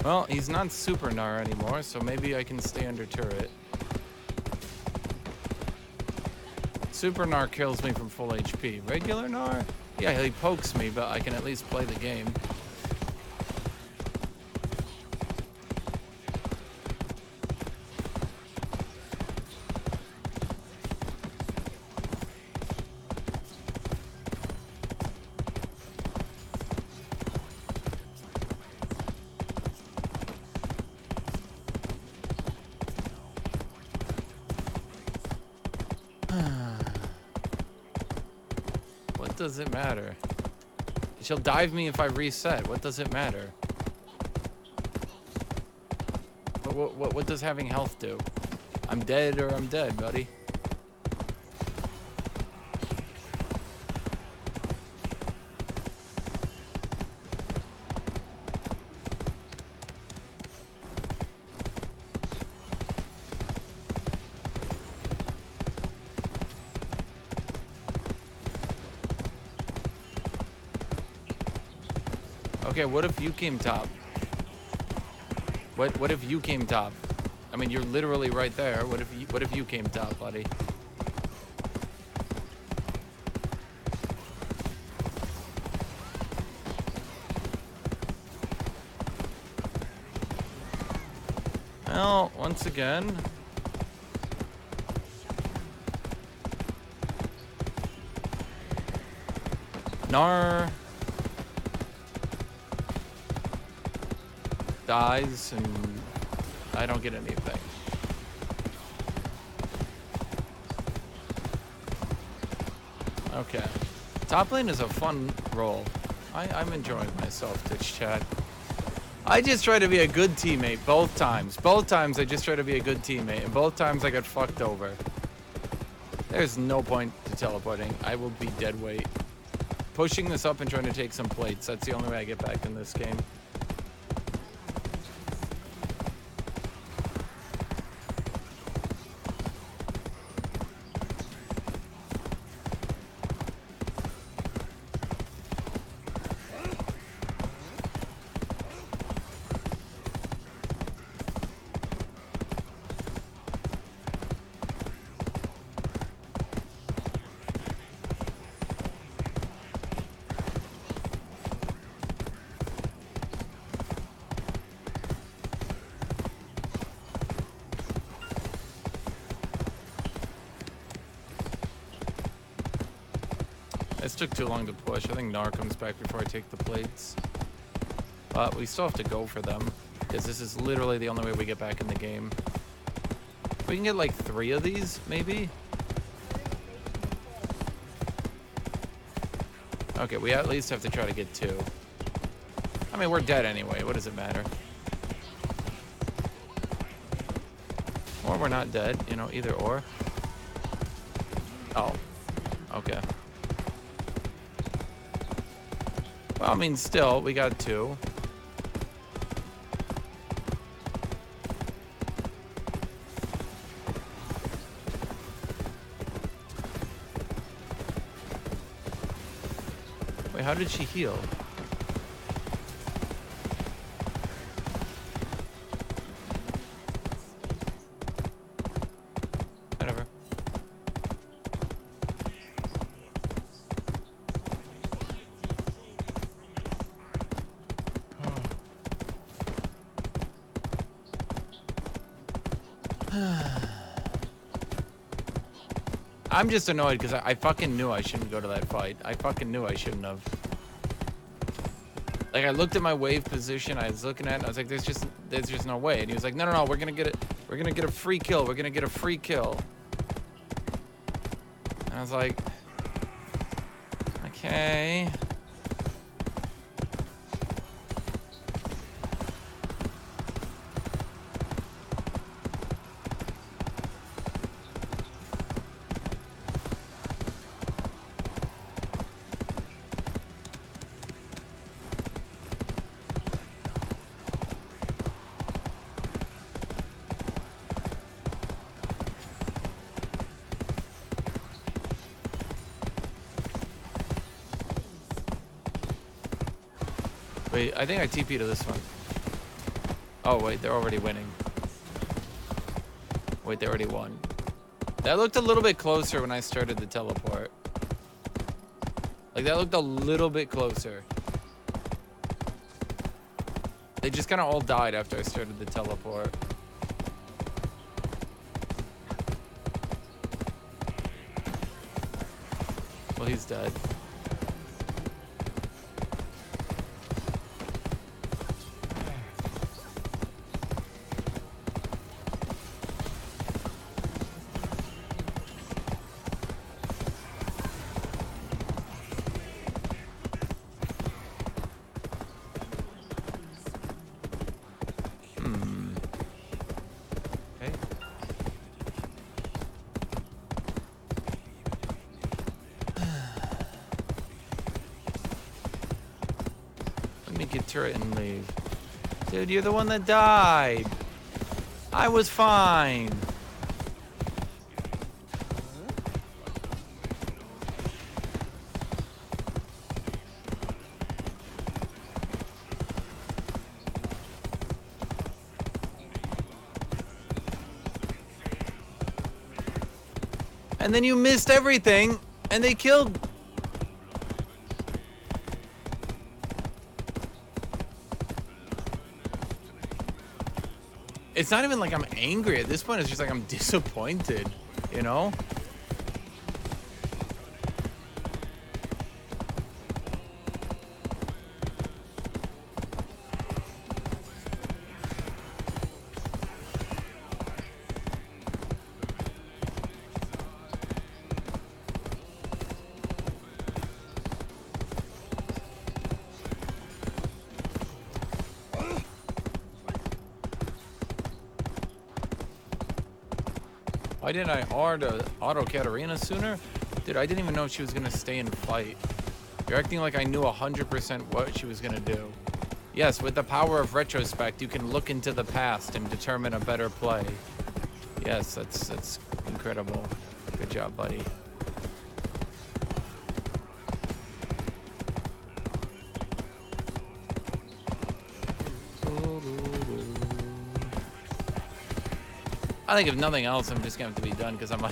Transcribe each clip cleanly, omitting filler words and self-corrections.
Well, he's not super Gnar anymore, so maybe I can stay under turret. Super Gnar kills me from full HP. Regular Gnar? Yeah, he pokes me, but I can at least play the game. What does it matter? She'll dive me if I reset. What does it matter? What does having health do? I'm dead or I'm dead, buddy. Okay, what if you came top? What if you came top? I mean, you're literally right there. What if you came top, buddy? Well, once again, Gnar dies and I don't get anything. Okay. Top lane is a fun role. I'm enjoying myself, Twitch chat. I just try to be a good teammate both times. Both times I just try to be a good teammate, and both times I got fucked over. There's no point to teleporting. I will be dead weight. Pushing this up and trying to take some plates. That's the only way I get back in this game. This took too long to push. I think Gnar comes back before I take the plates. But we still have to go for them, because this is literally the only way we get back in the game. We can get like 3 of these, maybe? Okay, we at least have to try to get 2. I mean, we're dead anyway. What does it matter? Or we're not dead, you know, either or. Oh, okay. Well, I mean, still, we got 2. Wait, how did she heal? Whatever. I'm just annoyed because I fucking knew I shouldn't go to that fight. I fucking knew I shouldn't have. Like, I looked at my wave position, I was looking at it, and I was like, there's just no way. And he was like, no, we're gonna get it. We're gonna get a free kill. We're gonna get a free kill. And I was like, okay. Wait, I think I TP to this one. Oh, wait, they're already winning. Wait, they already won. That looked a little bit closer when I started the teleport. Like, that looked a little bit closer. They just kind of all died after I started the teleport. Well, he's dead. Turret and leave. Dude, you're the one that died. I was fine. And then you missed everything and they killed. It's not even like I'm angry at this point. It's just like I'm disappointed, you know? Why didn't I auto Katarina sooner? Dude, I didn't even know she was gonna stay and fight. You're acting like I knew 100% what she was gonna do. Yes, with the power of retrospect, you can look into the past and determine a better play. Yes, that's incredible. Good job, buddy. I think if nothing else, I'm just gonna have to be done because I'm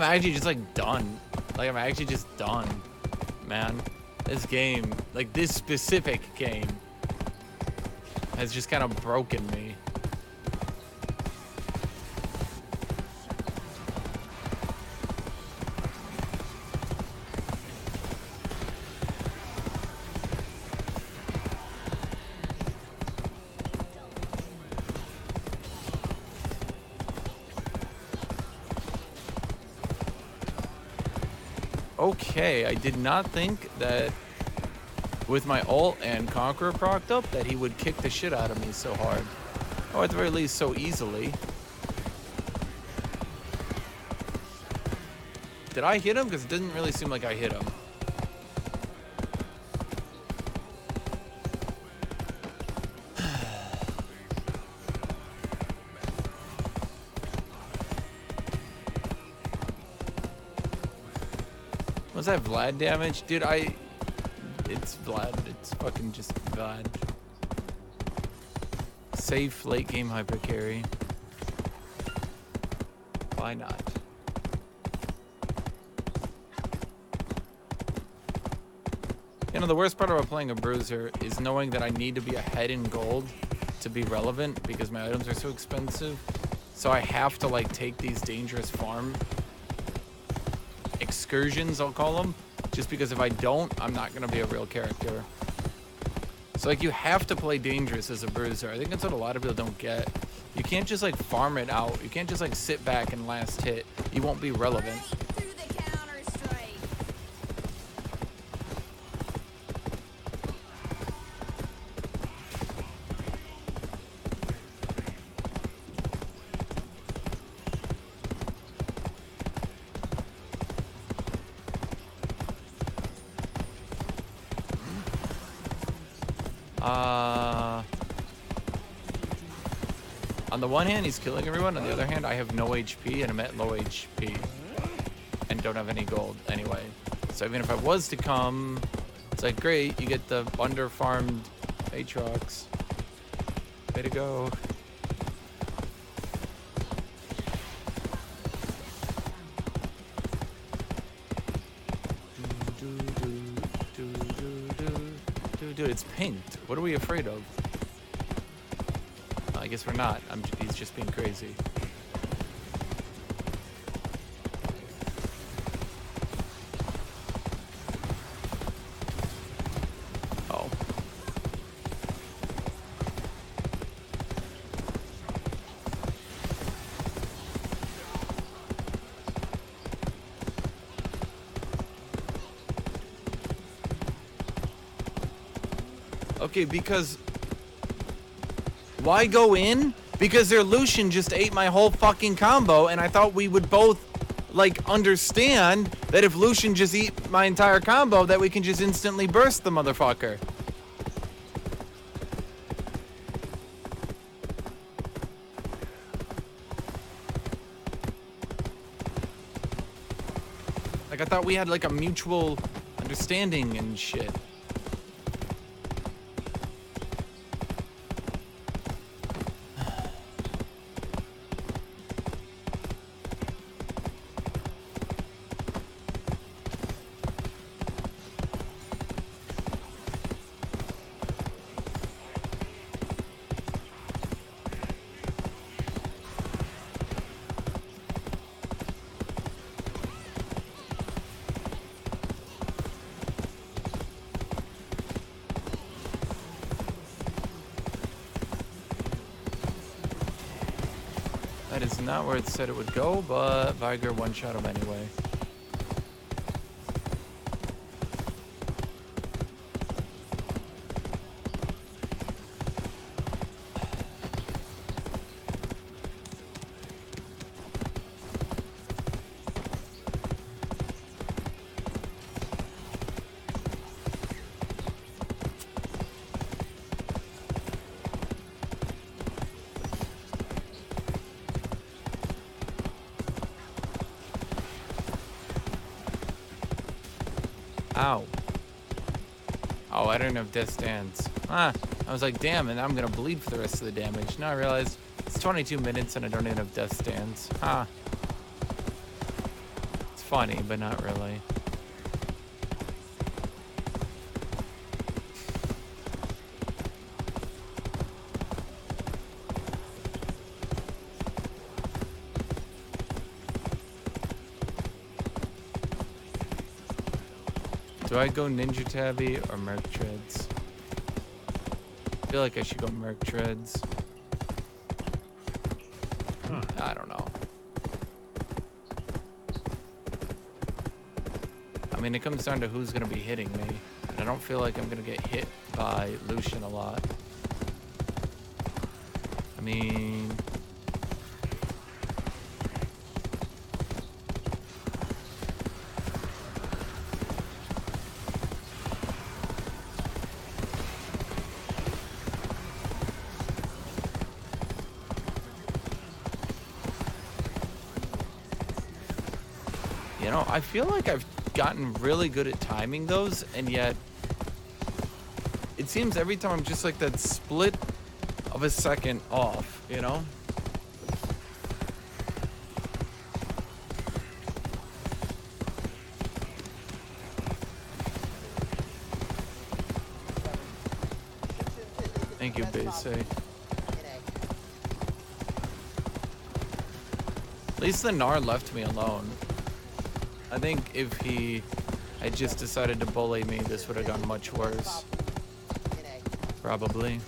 actually just like done. Like I'm actually just done, man. This game, like this specific game, has just kind of broken me. Okay, I did not think that with my ult and Conqueror procced up that he would kick the shit out of me so hard. Or at the very least, so easily. Did I hit him? Because it didn't really seem like I hit him. Was that Vlad damage? Dude, it's Vlad. It's fucking just Vlad. Safe late game hyper carry. Why not? You know, the worst part about playing a bruiser is knowing that I need to be ahead in gold to be relevant because my items are so expensive. So I have to like take these dangerous farm excursions, I'll call them, just because if I don't, I'm not gonna be a real character. So like you have to play dangerous as a bruiser. I think that's what a lot of people don't get. You can't just like farm it out. You can't just like sit back and last hit. You won't be relevant. On the one hand, he's killing everyone. On the other hand, I have no HP and I'm at low HP and don't have any gold anyway. So even if I was to come, it's like, great, you get the under-farmed Aatrox. Way to go. Dude, it's pinked. What are we afraid of? I guess we're not. He's just being crazy. Oh. Okay, because why go in? Because their Lucian just ate my whole fucking combo, and I thought we would both, like, understand that if Lucian just eat my entire combo, that we can just instantly burst the motherfucker. Like, I thought we had, like, a mutual understanding and shit. That is not where it said it would go, but Viger one-shot him anyway. Ow. Oh, I don't have death stands. Ah, I was like, damn, and I'm gonna bleed for the rest of the damage. Now I realized it's 22 minutes and I don't even have death stands. Huh. It's funny, but not really. Do I go Ninja Tabby or Merc Treads? I feel like I should go Merc Treads. I don't know. I mean, it comes down to who's going to be hitting me. I don't feel like I'm going to get hit by Lucian a lot. I mean... You know, I feel like I've gotten really good at timing those, and yet it seems every time I'm just like that split of a second off, you know? Thank you, Base. At least the Gnar left me alone. I think if he had just decided to bully me, this would have gone much worse. Probably.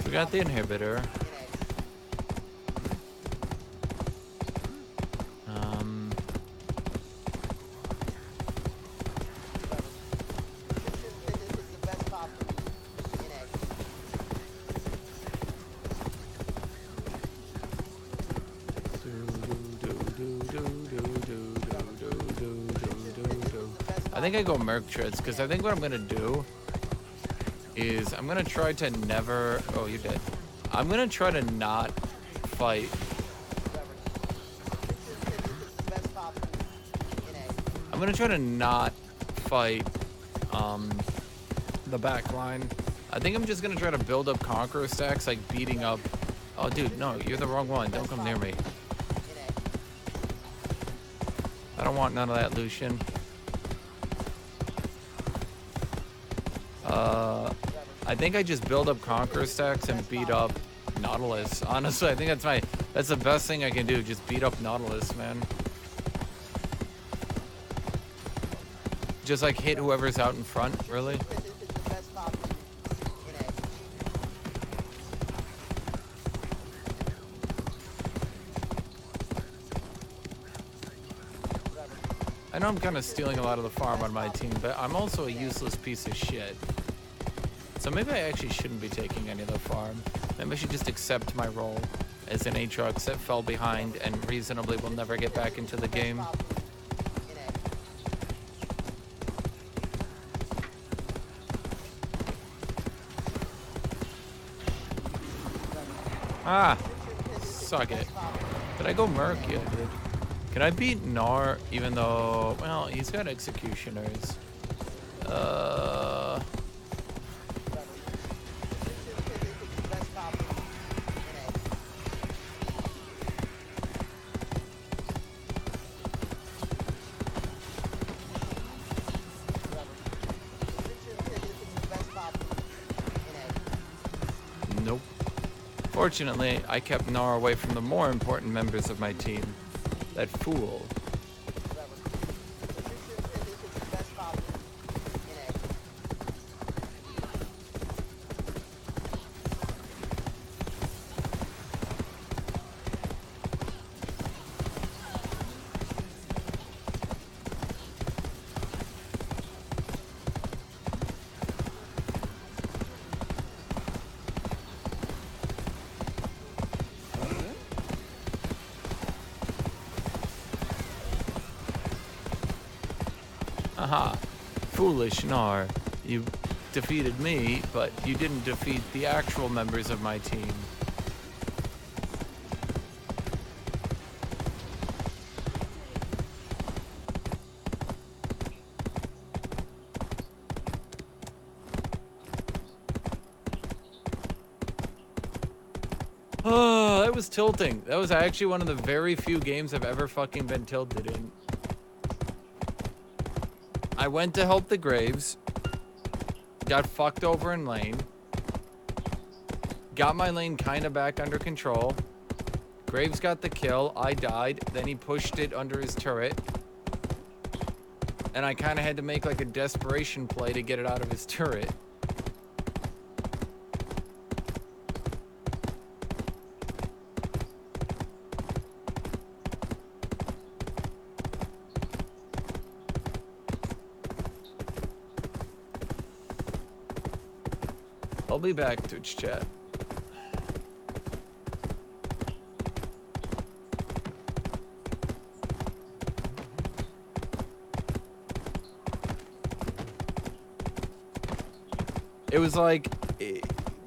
We got the inhibitor. I think I go Merc Treads, because I think what I'm going to do is I'm going to try to never... Oh, you're dead. I'm going to try to not fight I'm gonna try to not fight the back line. I think I'm just gonna try to build up conqueror stacks, like beating up. Oh, dude, no, you're the wrong one. Don't come near me. I don't want none of that, Lucian. I think I just build up conqueror stacks and beat up Nautilus. Honestly, I think that's the best thing I can do. Just beat up Nautilus, man. Just like hit whoever's out in front, really. I know I'm kind of stealing a lot of the farm on my team, but I'm also a useless piece of shit. So maybe I actually shouldn't be taking any of the farm. Maybe I should just accept my role as an Aatrox that fell behind and reasonably will never get back into the game. Ah! Suck it. Did I go Merc? Yeah, I did. Can I beat Gnar even though... Well, he's got Executioners. Nope. Fortunately, I kept Gnar away from the more important members of my team. That fool. Aha. Foolish Gnar. You defeated me, but you didn't defeat the actual members of my team. Oh, that was tilting. That was actually one of the very few games I've ever fucking been tilted in. I went to help the Graves, got fucked over in lane, got my lane kind of back under control. Graves got the kill, I died, then he pushed it under his turret, and I kind of had to make like a desperation play to get it out of his turret. I'll be back, Twitch chat. It was like,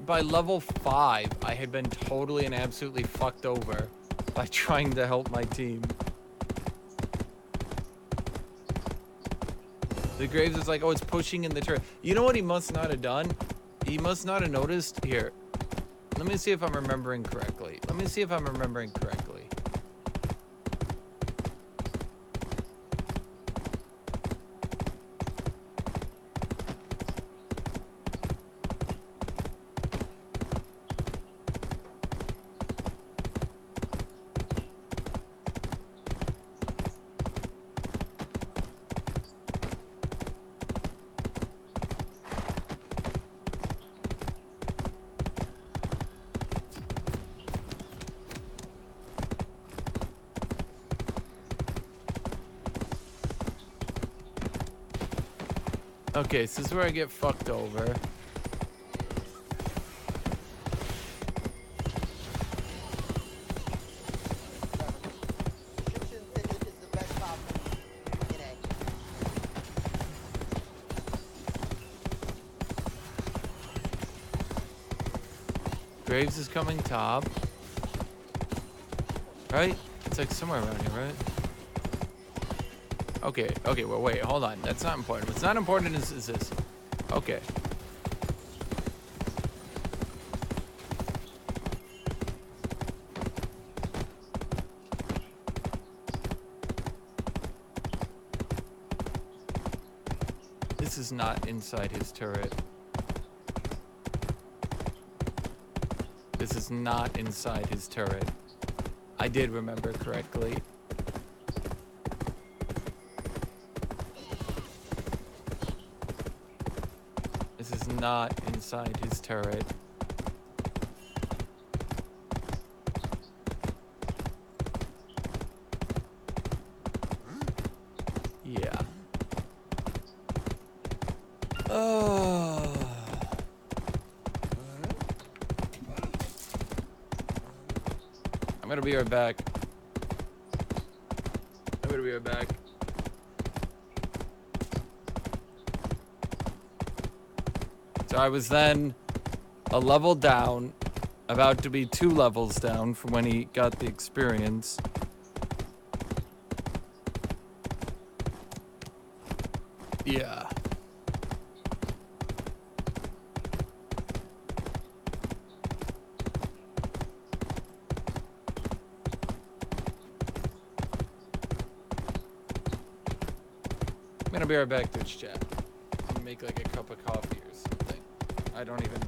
by level 5, I had been totally and absolutely fucked over by trying to help my team. The Graves is like, oh, it's pushing in the turret. You know what he must not have done? He must not have noticed. Here, let me see if I'm remembering correctly. Okay, so this is where I get fucked over. Graves is coming top. Right? It's like somewhere around here, right? Okay, okay, well, wait, hold on. That's not important. What's not important is this. Okay. This is not inside his turret. This is not inside his turret. I did remember correctly. This is not inside his turret. Yeah. Oh. I'm gonna be right back. I'm gonna be right back. So I was then a level down, about to be 2 levels down from when he got the experience. Yeah. I'm gonna be right back, Twitch chat. I'm gonna make like a cup of coffee or something. I don't even know.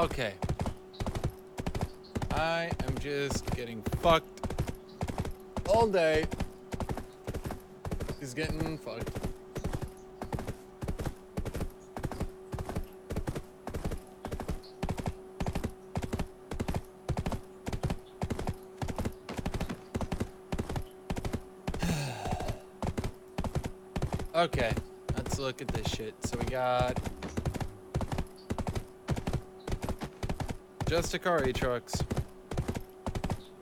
Okay. I am just getting fucked all day. He's getting fucked. Okay, let's look at this shit. So we got just Akari trucks.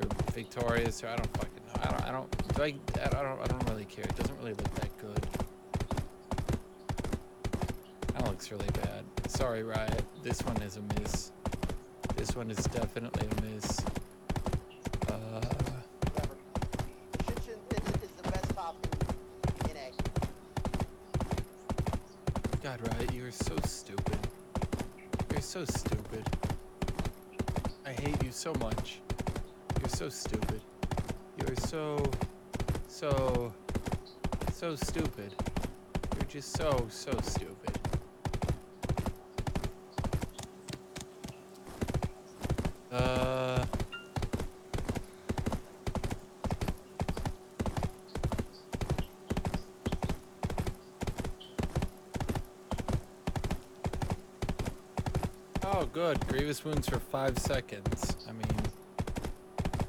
Or Victorious, or I don't fucking know. I don't really care. It doesn't really look that good. That looks really bad. Sorry, Riot. This one is a miss. This one is definitely a miss. God, Riot, you are so stupid. You're so stupid. I hate you so much. You're so stupid. You're so stupid. You're just so stupid. Oh, good. Grievous wounds for 5 seconds. I mean,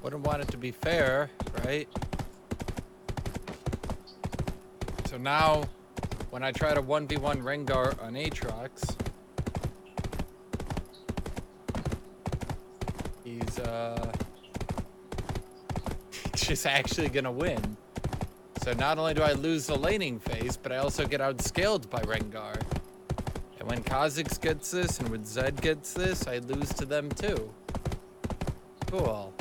wouldn't want it to be fair, right? So now, when I try to 1v1 Rengar on Aatrox, he's just actually gonna win. So not only do I lose the laning phase, but I also get outscaled by Rengar. And when Kha'Zix gets this, and when Zed gets this, I lose to them too. Cool.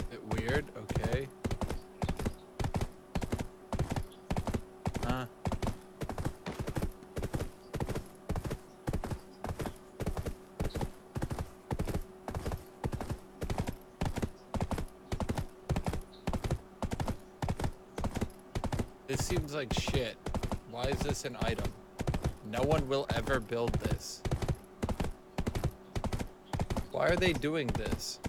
Bit weird, okay. Huh. This seems like shit. Why is this an item? No one will ever build this. Why are they doing this?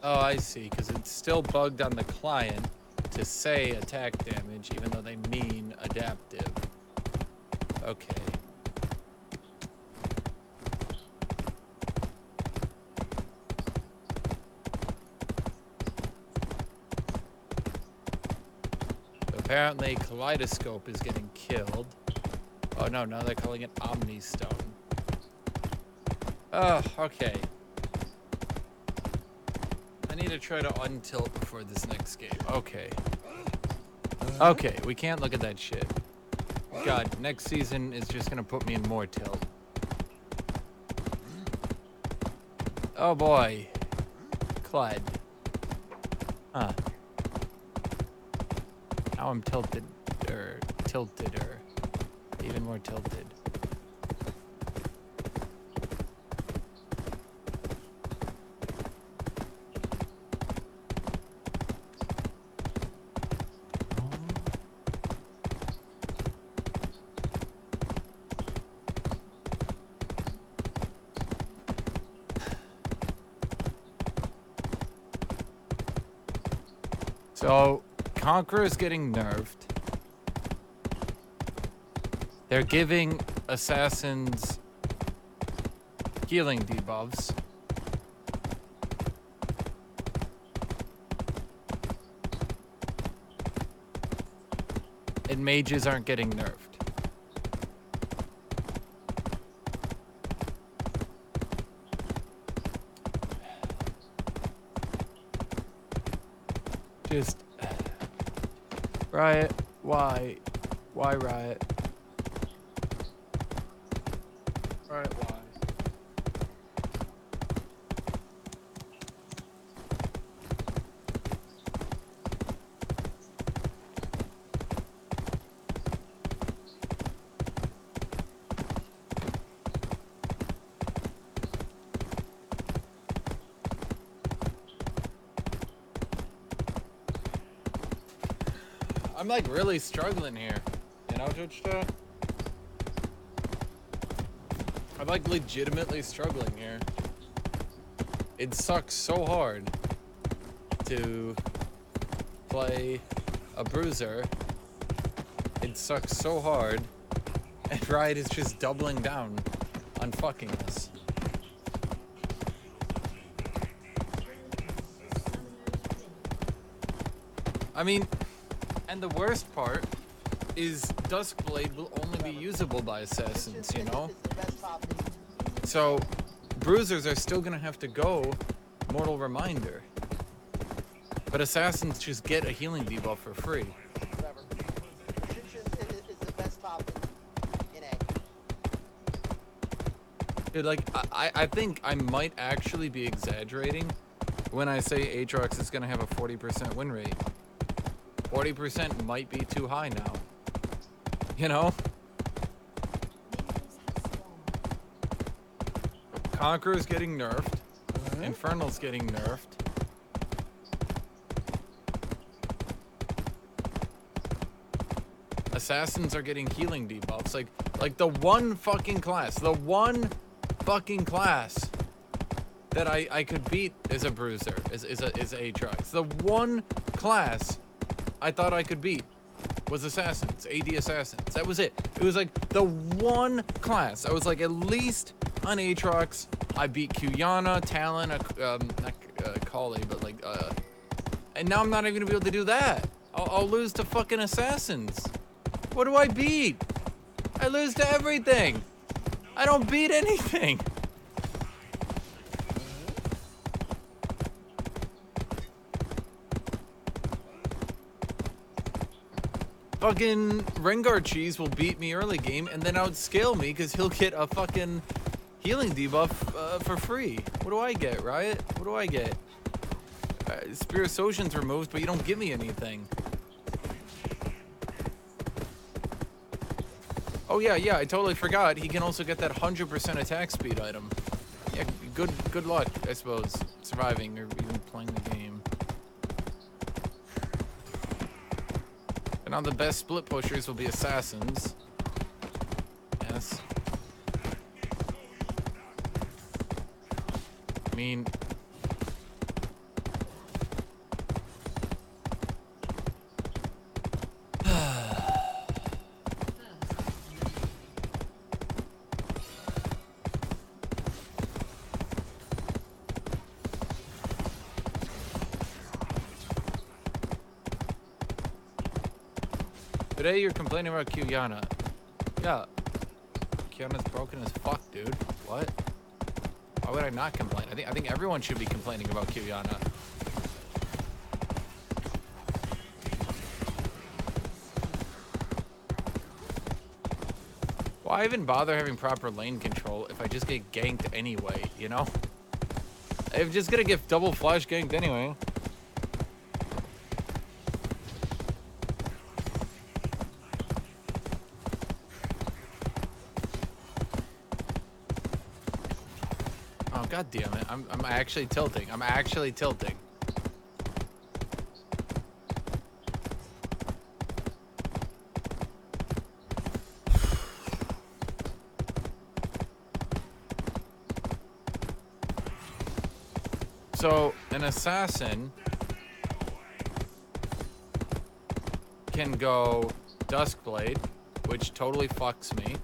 Oh, I see, because it's still bugged on the client to say attack damage, even though they mean adaptive. Okay. So apparently, Kaleidoscope is getting killed. Oh no, now they're calling it Omni Stone. Oh, okay. I need to try to untilt before this next game. Okay. Okay, we can't look at that shit. God, next season is just gonna put me in more tilt. Oh boy. Clyde. Huh. Now I'm tilted. Even more tilted. So, Conqueror's getting nerfed. They're giving Assassins healing debuffs. And mages aren't getting nerfed. Just Riot, why? Why Riot? Riot, why? I'm like really struggling here. You know, Twitch chat? I'm like legitimately struggling here. It sucks so hard to play a bruiser. It sucks so hard, and Riot is just doubling down on fucking us. I mean, and the worst part is Duskblade will only be usable by assassins, you know? So, bruisers are still gonna have to go Mortal Reminder. But assassins just get a healing debuff for free. Whatever. Is the best top in A. Dude, like, I think I might actually be exaggerating when I say Aatrox is gonna have a 40% win rate. 40% might be too high now. You know? Conqueror's getting nerfed. Infernal's getting nerfed. Assassins are getting healing debuffs. Like the one fucking class that I could beat is a bruiser, is Aatrox. The one class I thought I could beat was assassins, AD assassins. That was it. It was like the one class. I was like, at least on Aatrox, I beat Qiyana, Talon, not Kali, but like, and now I'm not even gonna be able to do that. I'll lose to fucking assassins. What do I beat? I lose to everything. I don't beat anything. Fucking Rengar Cheese will beat me early game and then outscale me because he'll get a fucking healing debuff for free. What do I get, Riot? What do I get? Spear of Socin's removed, but you don't give me anything. Oh yeah, I totally forgot. He can also get that 100% attack speed item. Yeah, good luck, I suppose, surviving or even playing the game. And now the best split pushers will be assassins. Yes. I mean, today you're complaining about Qiyana. Yeah. Qiyana's broken as fuck, dude. What? Why would I not complain? I think everyone should be complaining about Qiyana. Why even bother having proper lane control if I just get ganked anyway, you know? I'm just gonna get double flash ganked anyway. God damn it. I'm actually tilting. I'm actually tilting. So, an assassin can go Duskblade, which totally fucks me.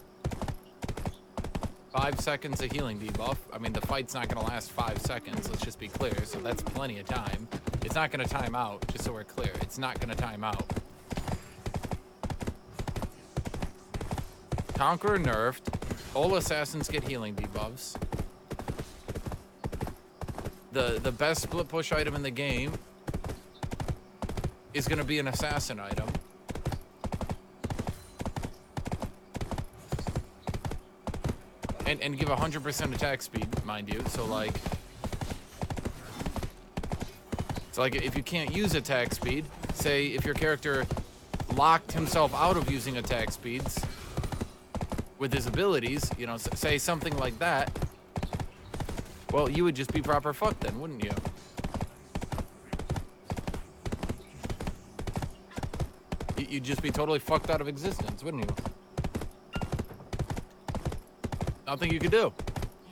5 seconds of healing debuff. I mean, the fight's not going to last 5 seconds, let's just be clear, so that's plenty of time. It's not going to time out, just so we're clear. It's not going to time out. Conqueror nerfed. All assassins get healing debuffs. The best split push item in the game is going to be an assassin item. And give 100% attack speed, mind you. So like if you can't use attack speed, say if your character locked himself out of using attack speeds with his abilities, you know, say something like that, well, you would just be proper fucked then, wouldn't you? you'd just be totally fucked out of existence, wouldn't you? Nothing you could do.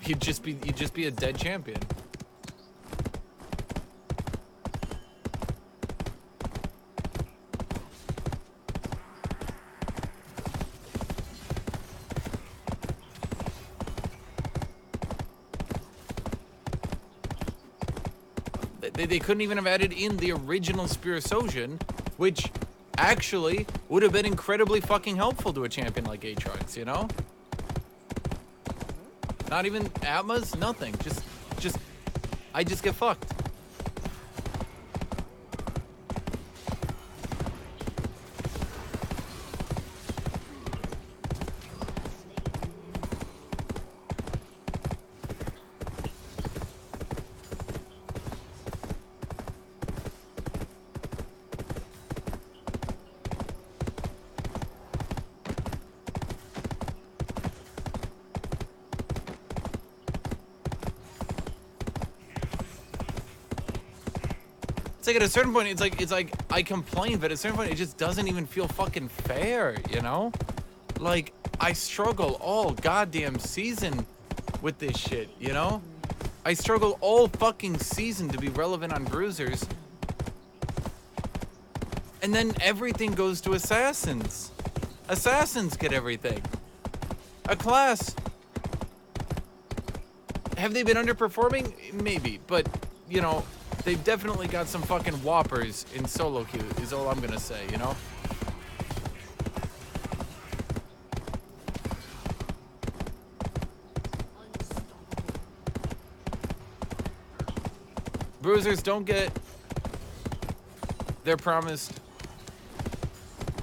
You'd just be a dead champion. They couldn't even have added in the original Spirososian, which actually would have been incredibly fucking helpful to a champion like Aatrox, you know? Not even Atmas, nothing. I just get fucked. It's like at a certain point, it's like I complain, but at a certain point, it just doesn't even feel fucking fair, you know? Like, I struggle all goddamn season with this shit, you know? I struggle all fucking season to be relevant on Bruisers. And then everything goes to Assassins. Assassins get everything. A class. Have they been underperforming? Maybe, but, you know, they've definitely got some fucking whoppers in solo queue, is all I'm gonna say, you know? Bruisers don't get their promised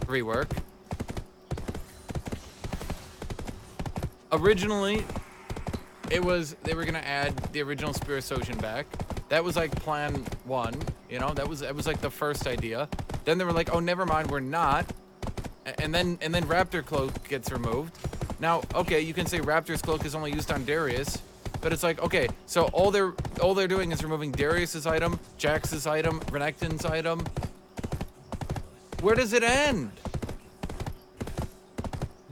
rework. Originally, it was they were gonna add the original Spirososian back. That was like plan 1, you know, that was like the first idea. Then they were like, oh, never mind, we're not. And then Raptor Cloak gets removed. Now, okay, you can say Raptor's Cloak is only used on Darius, but it's like, okay, so all they're doing is removing Darius's item, Jax's item, Renekton's item. Where does it end?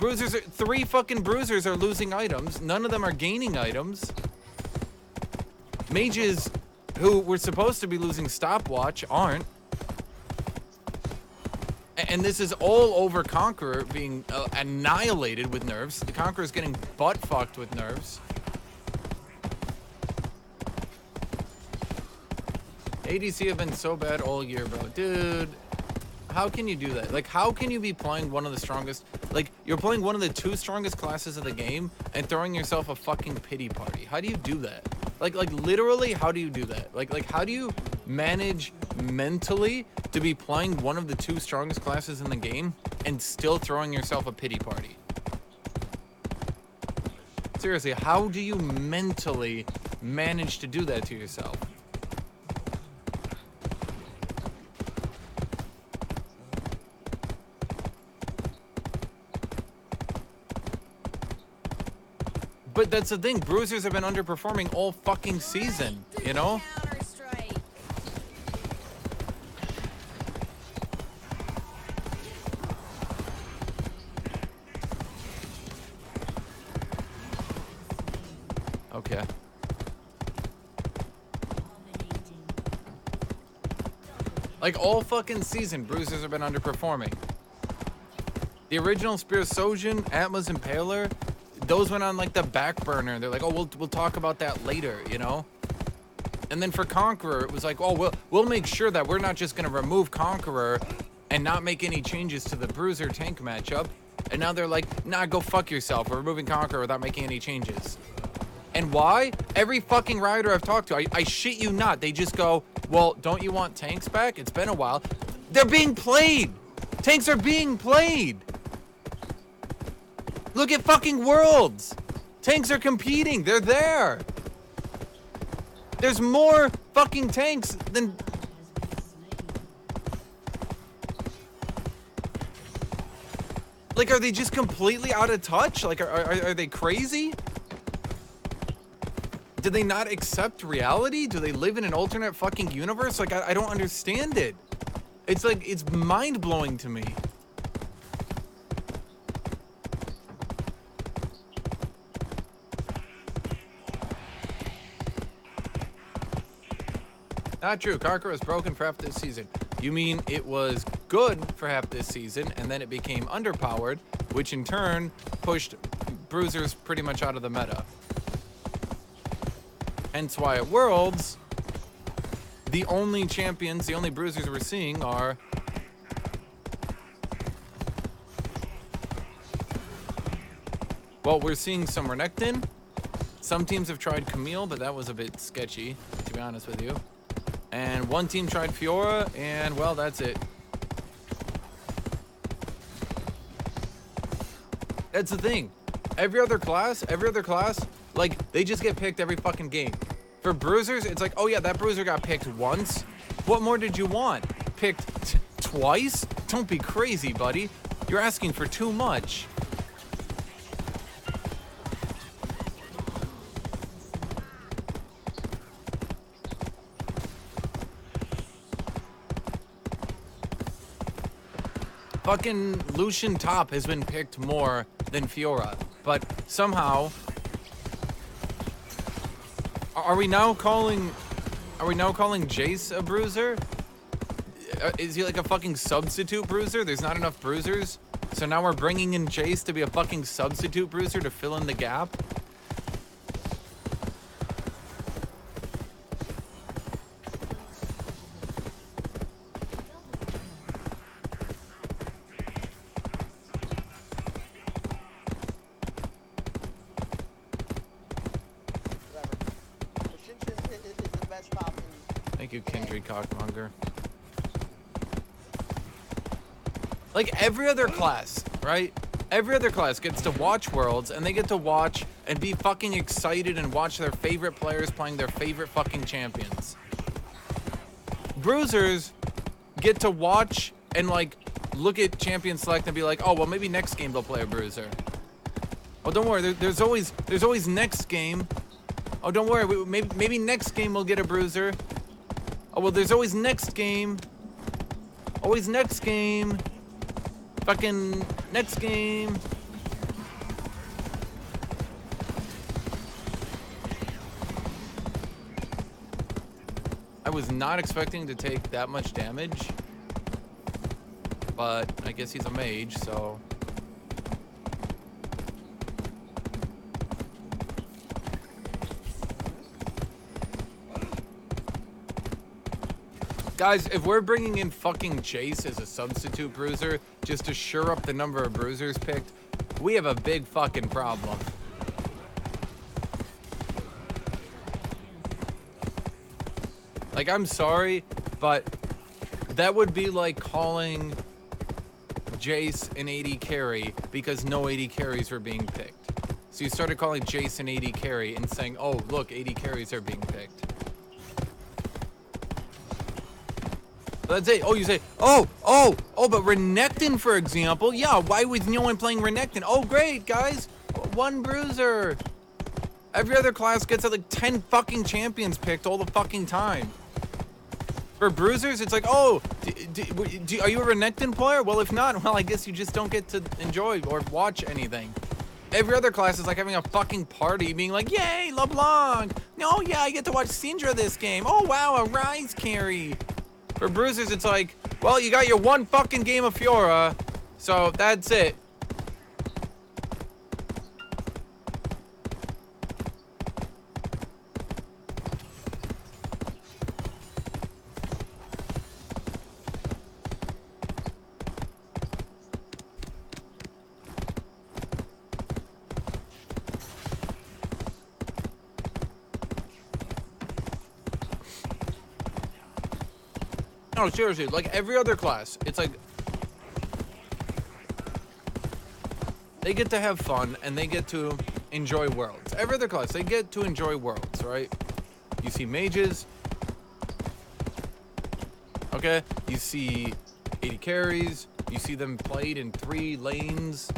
Three fucking Bruisers are losing items. None of them are gaining items. Mages who were supposed to be losing stopwatch aren't. And this is all over Conqueror being annihilated with nerfs. The Conqueror's getting butt fucked with nerfs. ADC have been so bad all year, bro. Dude, how can you do that? Like, how can you be playing one of the strongest... Like, you're playing one of the 2 strongest classes of the game and throwing yourself a fucking pity party. How do you do that? Like literally, how do you do that? Like, how do you manage mentally to be playing one of the 2 strongest classes in the game and still throwing yourself a pity party? Seriously, how do you mentally manage to do that to yourself? But that's the thing, Bruisers have been underperforming all fucking season, you know? Okay. Like, all fucking season, Bruisers have been underperforming. The original Spirososian, Atlas, and Impaler, those went on like the back burner. They're like, oh, we'll talk about that later, you know? And then for Conqueror, it was like, oh, we'll make sure that we're not just gonna remove Conqueror and not make any changes to the Bruiser tank matchup. And now they're like, nah, go fuck yourself. We're removing Conqueror without making any changes. And why? Every fucking Rioter I've talked to, I shit you not, they just go, well, don't you want tanks back? It's been a while. They're being played. Tanks are being played. Look at fucking Worlds. Tanks are competing. They're there. There's more fucking tanks than... Like, are they just completely out of touch? Like, are they crazy? Do they not accept reality? Do they live in an alternate fucking universe? Like, I don't understand it. It's like, it's mind-blowing to me. Not true. Karka was broken for half this season. You mean it was good for half this season, and then it became underpowered, which in turn pushed bruisers pretty much out of the meta. Hence why at Worlds, the only champions, the only bruisers we're seeing are well, we're seeing some Renekton. Some teams have tried Camille, but that was a bit sketchy, to be honest with you. And one team tried Fiora, and well, that's it. That's the thing. Every other class, like, they just get picked every fucking game. For bruisers, it's like, oh yeah, that bruiser got picked once. What more did you want? Picked twice? Don't be crazy, buddy. You're asking for too much. Fucking Lucian top has been picked more than Fiora, but somehow, are we now calling Jace a bruiser? Is he like a fucking substitute bruiser? There's not enough bruisers, so now we're bringing in Jace to be a fucking substitute bruiser to fill in the gap. Thank you, Kendry Cockmonger. Like every other class, right? Every other class gets to watch Worlds, and they get to watch and be fucking excited and watch their favorite players playing their favorite fucking champions. Bruisers get to watch and like look at champion select and be like, oh well, maybe next game they'll play a bruiser. Oh, don't worry, there's always next game. Oh, don't worry, maybe next game we'll get a bruiser. Oh, well, there's always next game. Always next game. Fucking next game. I was not expecting to take that much damage. But I guess he's a mage, so... Guys, if we're bringing in fucking Jace as a substitute bruiser just to shore up the number of bruisers picked, we have a big fucking problem. Like, I'm sorry, but that would be like calling Jace an AD carry because no AD carries were being picked. So you started calling Jace an AD carry and saying, oh, look, AD carries are being picked. That's it. Oh, you say, but Renekton, for example. Yeah, why was no one playing Renekton? Oh, great, guys. One bruiser. Every other class gets like 10 fucking champions picked all the fucking time. For bruisers, it's like, oh, are you a Renekton player? Well, if not, well, I guess you just don't get to enjoy or watch anything. Every other class is like having a fucking party, being like, yay, LeBlanc. No, yeah, I get to watch Syndra this game. Oh, wow, a Rise carry. For bruisers, it's like, well, you got your one fucking game of Fiora, so that's it. No, seriously, like every other class, it's like they get to have fun and they get to enjoy Worlds. Every other class, they get to enjoy Worlds, right? You see mages, okay? You see AD carries, you see them played in 3 lanes.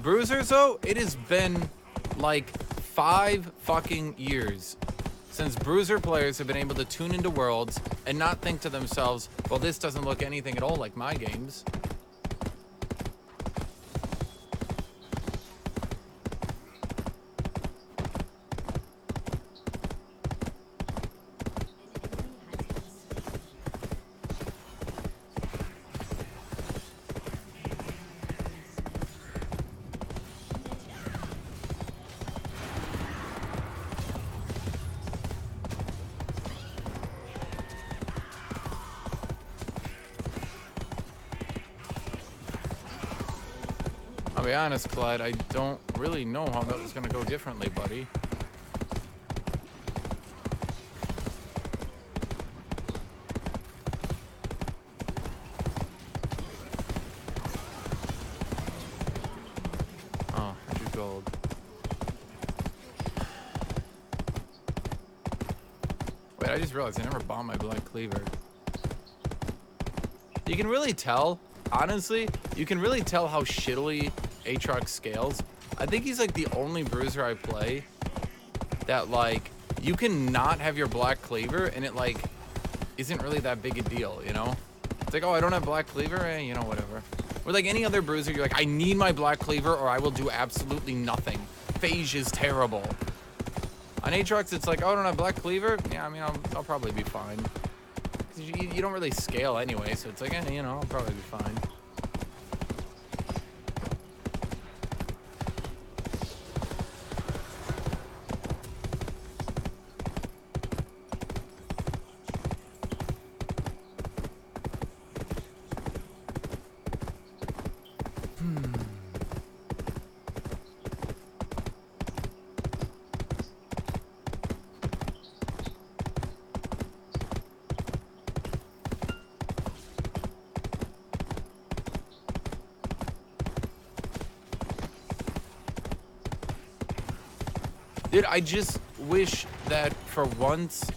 Bruisers, though, it has been like 5 fucking years since bruiser players have been able to tune into Worlds and not think to themselves, well, this doesn't look anything at all like my games. I'll be honest, Clyde, I don't really know how that was gonna go differently, buddy. Oh, 100 gold. Wait, I just realized I never bought my black cleaver. You can really tell, honestly, you can really tell how shittily Aatrox scales. I think he's like the only bruiser I play that like, you can not have your black cleaver and it like, isn't really that big a deal, you know? It's like, oh, I don't have black cleaver, you know, whatever. Or like any other bruiser, you're like, I need my black cleaver or I will do absolutely nothing. Phage is terrible. On Aatrox, it's like, oh, I don't have black cleaver? Yeah, I mean, I'll probably be fine. You don't really scale anyway, so it's like, you know, I'll probably be fine. Dude, I just wish that for once,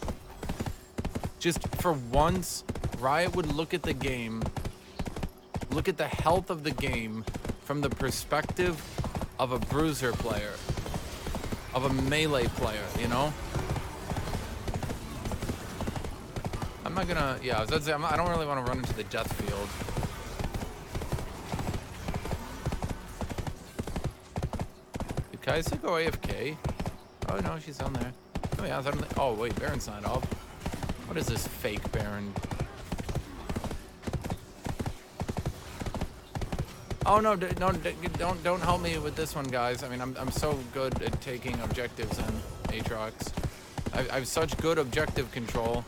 Riot would look at the game, look at the health of the game from the perspective of a bruiser player, of a melee player, you know? I'm not gonna, yeah, I was about to say, I don't really want to run into the death field. Did Kai'Sa go AFK? Oh no, she's on there. Oh yeah, suddenly. Oh wait, Baron's not up. What is this fake Baron? Oh no, don't help me with this one, guys. I mean, I'm so good at taking objectives in Aatrox. I have such good objective control.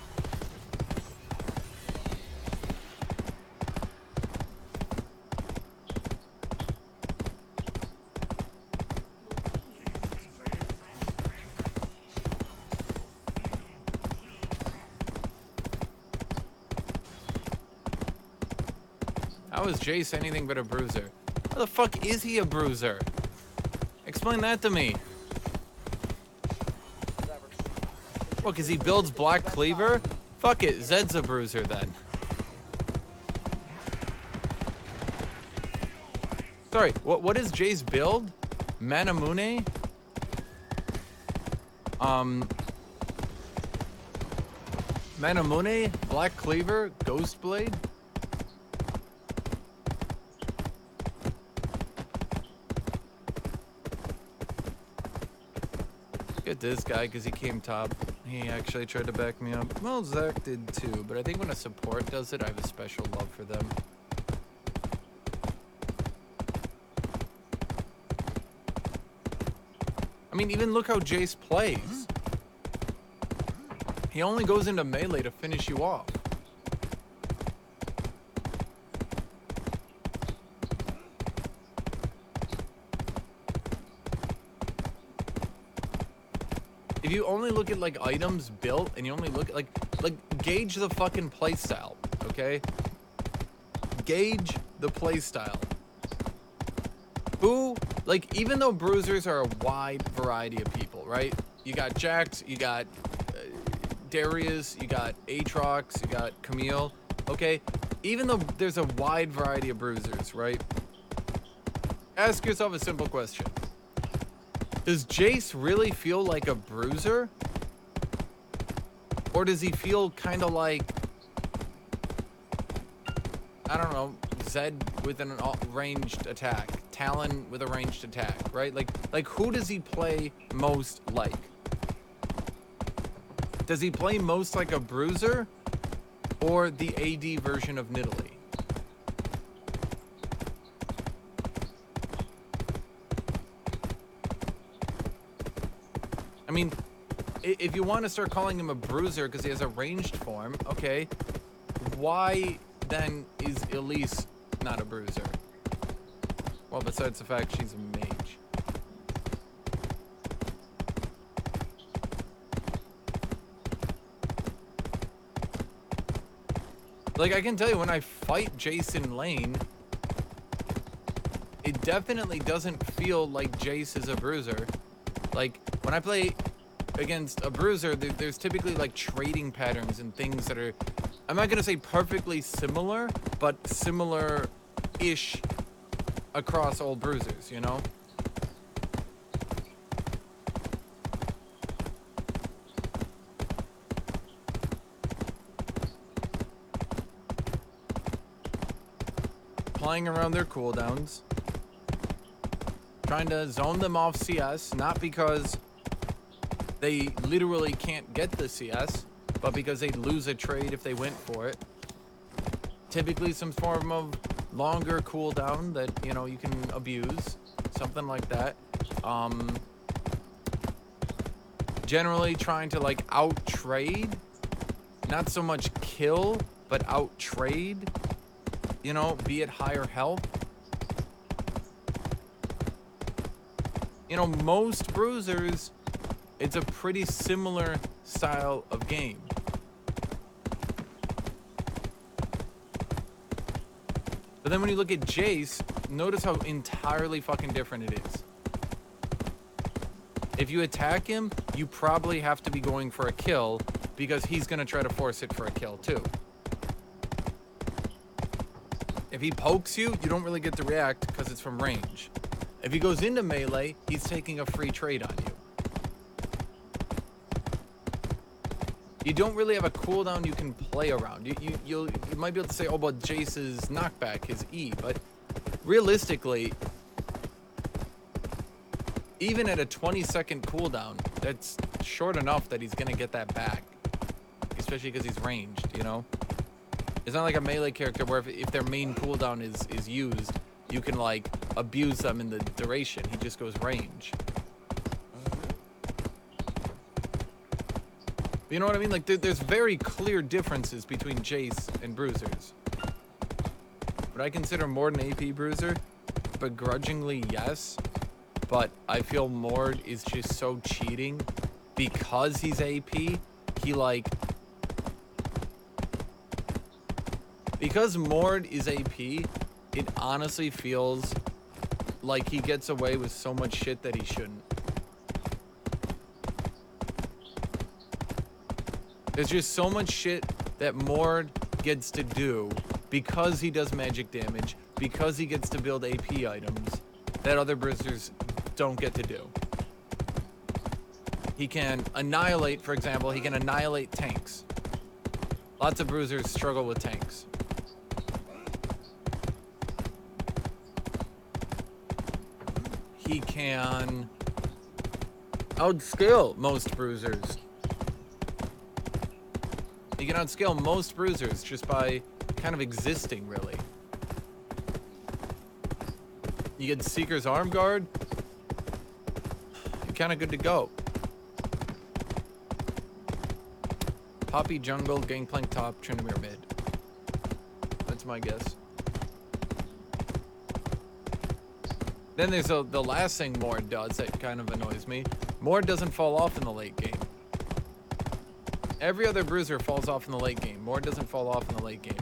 How is Jace anything but a bruiser? How the fuck is he a bruiser? Explain that to me. What, because he builds black cleaver? Fuck it, Zed's a bruiser then. Sorry, what is Jace build? Manamune? Manamune? Black cleaver? Ghost blade? At this guy because he came top. He actually tried to back me up. Well, Zach did too, but I think when a support does it, I have a special love for them. I mean, even look how Jace plays. He only goes into melee to finish you off. If you only look at like items built and you only look at like gauge the fucking playstyle, okay? Gauge the playstyle. Who, like, even though bruisers are a wide variety of people, right? You got Jax, you got Darius, you got Aatrox, you got Camille, okay? Even though there's a wide variety of bruisers, right? Ask yourself a simple question. Does Jace really feel like a bruiser? Or does he feel kind of like, I don't know, Zed with an ranged attack, Talon with a ranged attack, right? Like who does he play most like? Does he play most like a bruiser or the AD version of Nidalee? I mean, if you want to start calling him a bruiser because he has a ranged form, okay, why then is Elise not a bruiser? Well, besides the fact she's a mage. Like, I can tell you, when I fight Jason Lane, it definitely doesn't feel like Jace is a bruiser. Like, when I play against a bruiser, there's typically, like, trading patterns and things that are, I'm not gonna say perfectly similar, but similar-ish across all bruisers, you know? Playing around their cooldowns, trying to zone them off CS, not because they literally can't get the CS, but because they'd lose a trade if they went for it. Typically some form of longer cooldown that, you know, you can abuse, something like that. Generally trying to, like, out-trade, not so much kill, but out-trade. You know, be it higher health. You know, most bruisers, it's a pretty similar style of game. But then when you look at Jace, notice how entirely fucking different it is. If you attack him, you probably have to be going for a kill because he's gonna try to force it for a kill too. If he pokes you, you don't really get to react because it's from range. If he goes into melee, he's taking a free trade on you. You don't really have a cooldown you can play around. You might be able to say, oh, about Jace's knockback, his E, but realistically, even at a 20-second cooldown, that's short enough that he's gonna get that back. Especially because he's ranged, you know? It's not like a melee character where if their main cooldown is used, you can, like, abuse them in the duration. He just goes range. You know what I mean? Like, there's very clear differences between Jace and bruisers. Would I consider Mord an AP bruiser? Begrudgingly, yes. But I feel Mord is just so cheating. Because he's AP, he, like... Because Mord is AP, it honestly feels like he gets away with so much shit that he shouldn't. There's just so much shit that Mord gets to do because he does magic damage, because he gets to build AP items that other bruisers don't get to do. He can annihilate, for example, he can annihilate tanks. Lots of bruisers struggle with tanks. He can outscale most bruisers. He can outscale most bruisers just by kind of existing, really. You get Seeker's Arm Guard, you're kind of good to go. Poppy jungle, Gangplank top, Tryndamere mid. That's my guess. Then there's the last thing Mord does that kind of annoys me. Mord doesn't fall off in the late game. Every other bruiser falls off in the late game. Mord doesn't fall off in the late game.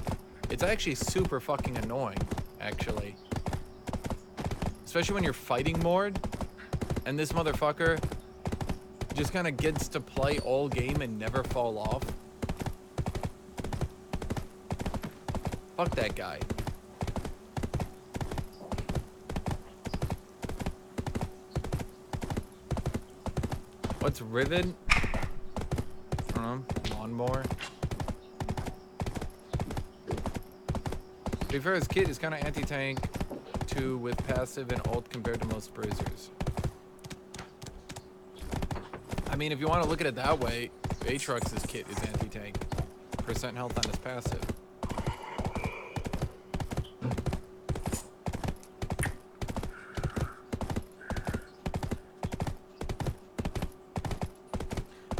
It's actually super fucking annoying, actually. Especially when you're fighting Mord, and this motherfucker just kind of gets to play all game and never fall off. Fuck that guy. What's Rivet? I don't know. Lawnmower. To be fair, his kit is kind of anti-tank too, with passive and ult compared to most bruisers. I mean, if you want to look at it that way, Aatrox's kit is anti-tank. Percent health on his passive.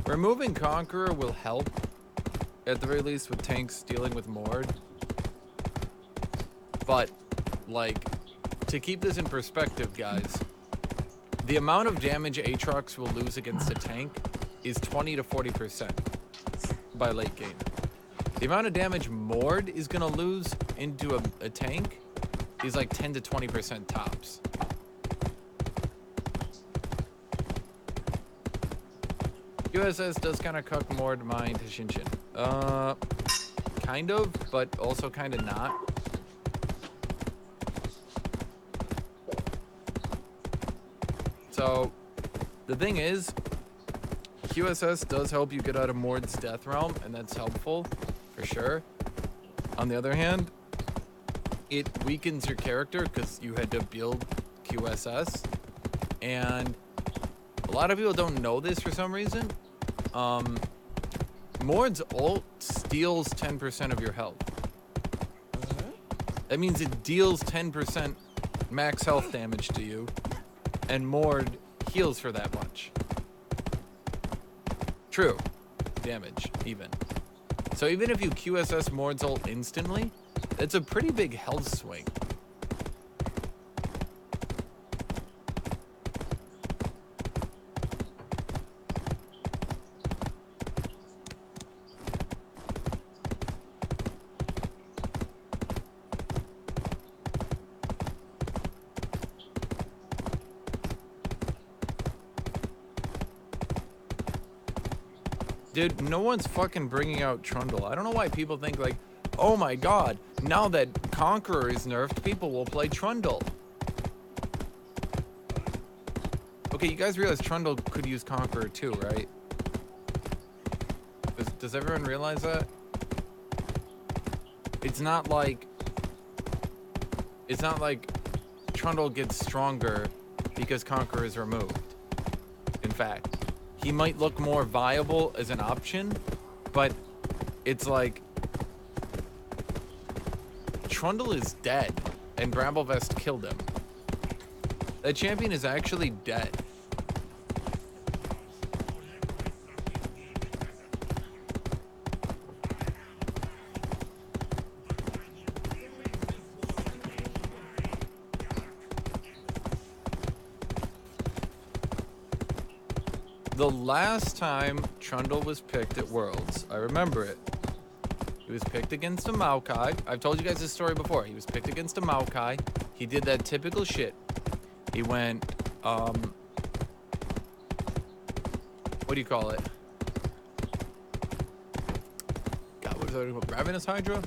Removing Conqueror will help, at the very least, with tanks dealing with Mord. But, like, to keep this in perspective, guys, the amount of damage Aatrox will lose against a tank is 20 to 40% by late game. The amount of damage Mord is gonna lose into a tank is like 10 to 20% tops. USS does kind of cuck Mord mine to Shinshin. Kind of, but also kind of not. So, the thing is, QSS does help you get out of Mord's Death Realm, and that's helpful, for sure. On the other hand, it weakens your character because you had to build QSS, and a lot of people don't know this for some reason. Mord's ult steals 10% of your health. That means it deals 10% max health damage to you, and Mord heals for that much. True. Damage, even. So even if you QSS Mord's ult instantly, it's a pretty big health swing. Dude, no one's fucking bringing out Trundle. I don't know why people think like, oh my god, now that Conqueror is nerfed, people will play Trundle. Okay, you guys realize Trundle could use Conqueror too, right? Does everyone realize that? It's not like Trundle gets stronger because Conqueror is removed. In fact, he might look more viable as an option, but it's like Trundle is dead and Bramblevest killed him. That champion is actually dead. The last time Trundle was picked at Worlds, I remember it. He was picked against a Maokai. I've told you guys this story before. He was picked against a Maokai. He did that typical shit. He went, what do you call it? God, what was that? Ravenous Hydra?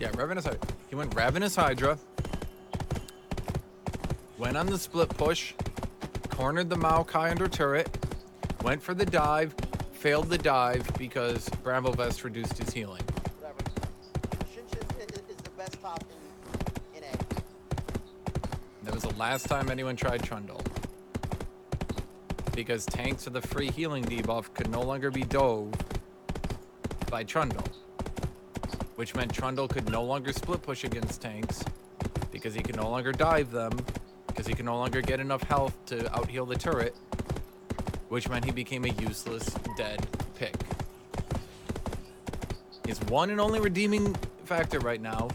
Yeah, Ravenous Hydra. He went Ravenous Hydra. Went on the split push. Cornered the Maokai under turret. Went for the dive, failed the dive because Bramblevest reduced his healing. Whatever. Shinshin is the best top in A. That was the last time anyone tried Trundle. Because tanks with a free healing debuff could no longer be dove by Trundle. Which meant Trundle could no longer split push against tanks because he could no longer dive them, because he could no longer get enough health to out-heal the turret. Which meant he became a useless, dead pick. His one and only redeeming factor right now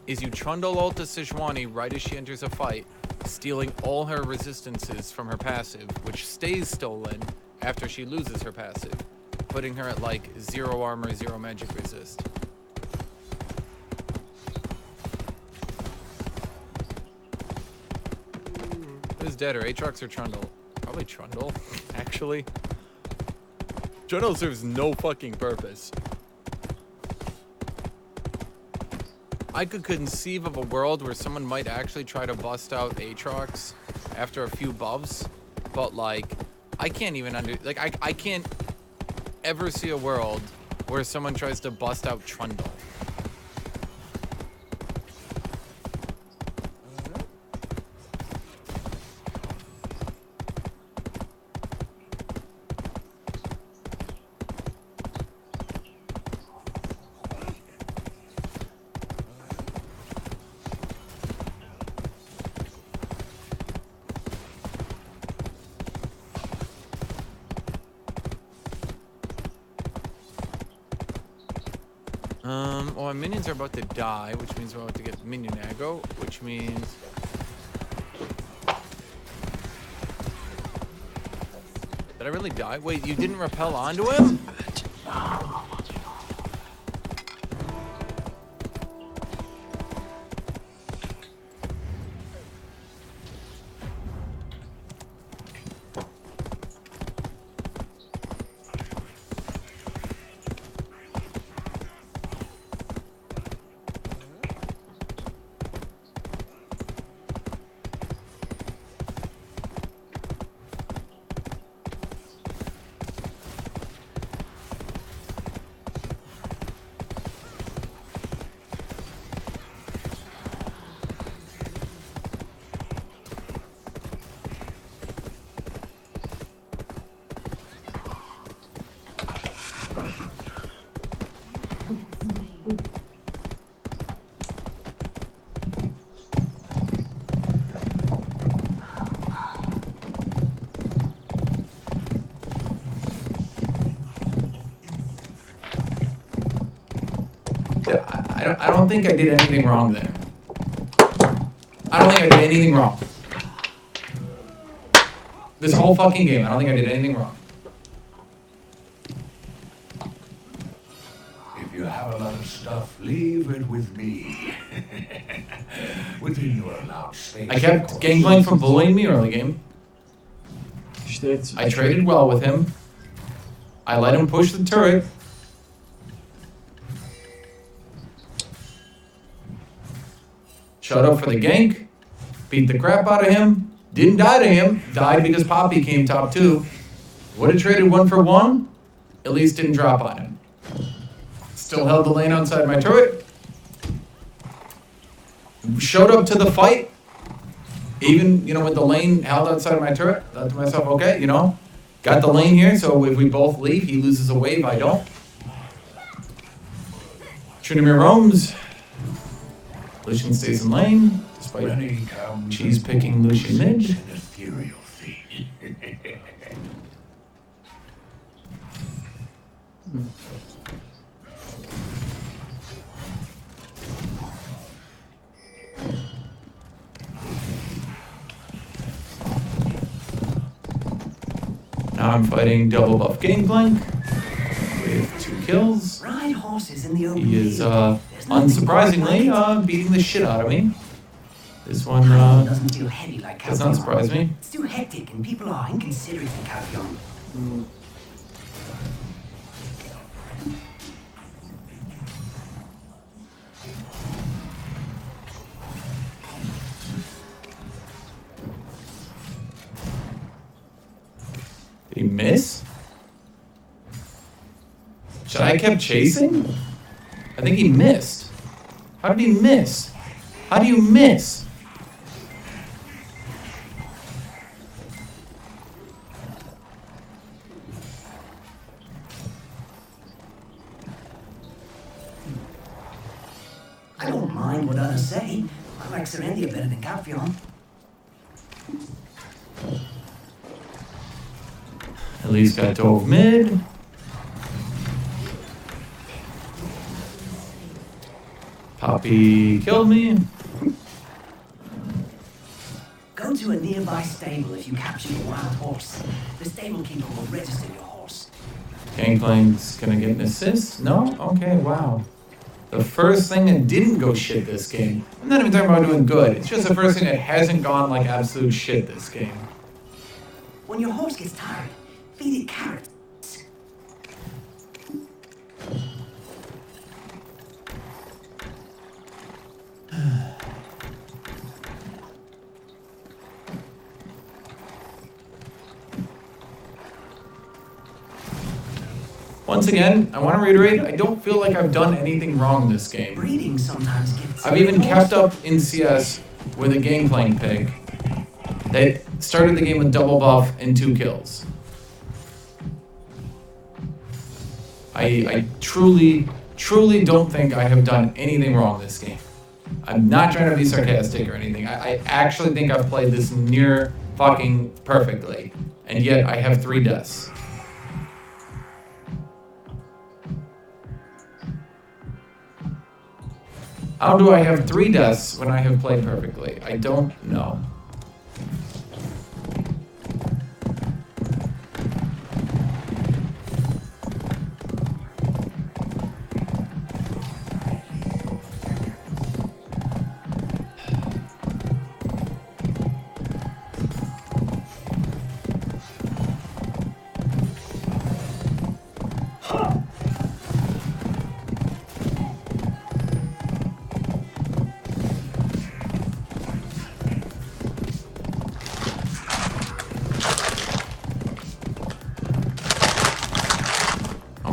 is you Trundle ult to Sejuani right as she enters a fight, stealing all her resistances from her passive, which stays stolen after she loses her passive, putting her at like 0 armor, 0 magic resist. Who's deader, Aatrox or Trundle? Probably Trundle, actually. Trundle serves no fucking purpose. I could conceive of a world where someone might actually try to bust out Aatrox after a few buffs, but like, I can't even I can't ever see a world where someone tries to bust out Trundle. Well, our minions are about to die, which means we're about to get minion aggro, which means Did I really die? Wait, you didn't rappel onto him? I don't think I did anything wrong there. I don't think I did anything wrong. This whole fucking game, I don't think I did anything wrong. If you have a lot of stuff, leave it with me. Within your allowed space. I kept Gangplank from bullying me early game. İşte evet. I traded well with him. I let him push the turret. Shut up for the gank. Beat the crap out of him. Didn't die to him. Died because Poppy came top 2. Would have traded 1 for 1. At least didn't drop on him. Still held the lane outside my turret. Showed up to the fight. Even, with the lane held outside my turret. Thought to myself, okay, got the lane here, so if we both leave, he loses a wave, I don't. Trinimir roams. Lucian stays in lane, despite cheese picking Lucian mid. An ethereal thing. Now I'm fighting double buff Gangplank with 2 kills. Ride horses in the open He is, field. There's nothing quite like unsurprisingly, beating the shit out of me. This one, It doesn't feel heavy like does not Calphion. surprise me. It's too hectic and people are inconsiderate in Calphion. Did he miss? Should I kept chasing? I think he missed. How did he miss? How do you miss? I don't mind what others say. I like Serendia better than Calphion. At least got dove mid. Poppy killed me. Go to a nearby stable if you capture a wild horse. The stable keeper will register your horse. Gangplank's gonna get an assist? No? Okay, wow. The first thing that didn't go shit this game. I'm not even talking about doing good. It's just the first thing that hasn't gone like absolute shit this game. When your horse gets tired, feed it carrots. Once again, I want to reiterate, I don't feel like I've done anything wrong this game. Breeding sometimes gets... I've even kept up in CS with a Gangplank pick that started the game with double buff and 2 kills. I truly don't think I have done anything wrong this game. I'm not trying to be sarcastic or anything. I actually think I've played this near fucking perfectly. And yet I have 3 deaths. How do I have 3 deaths when I have played perfectly? I don't know.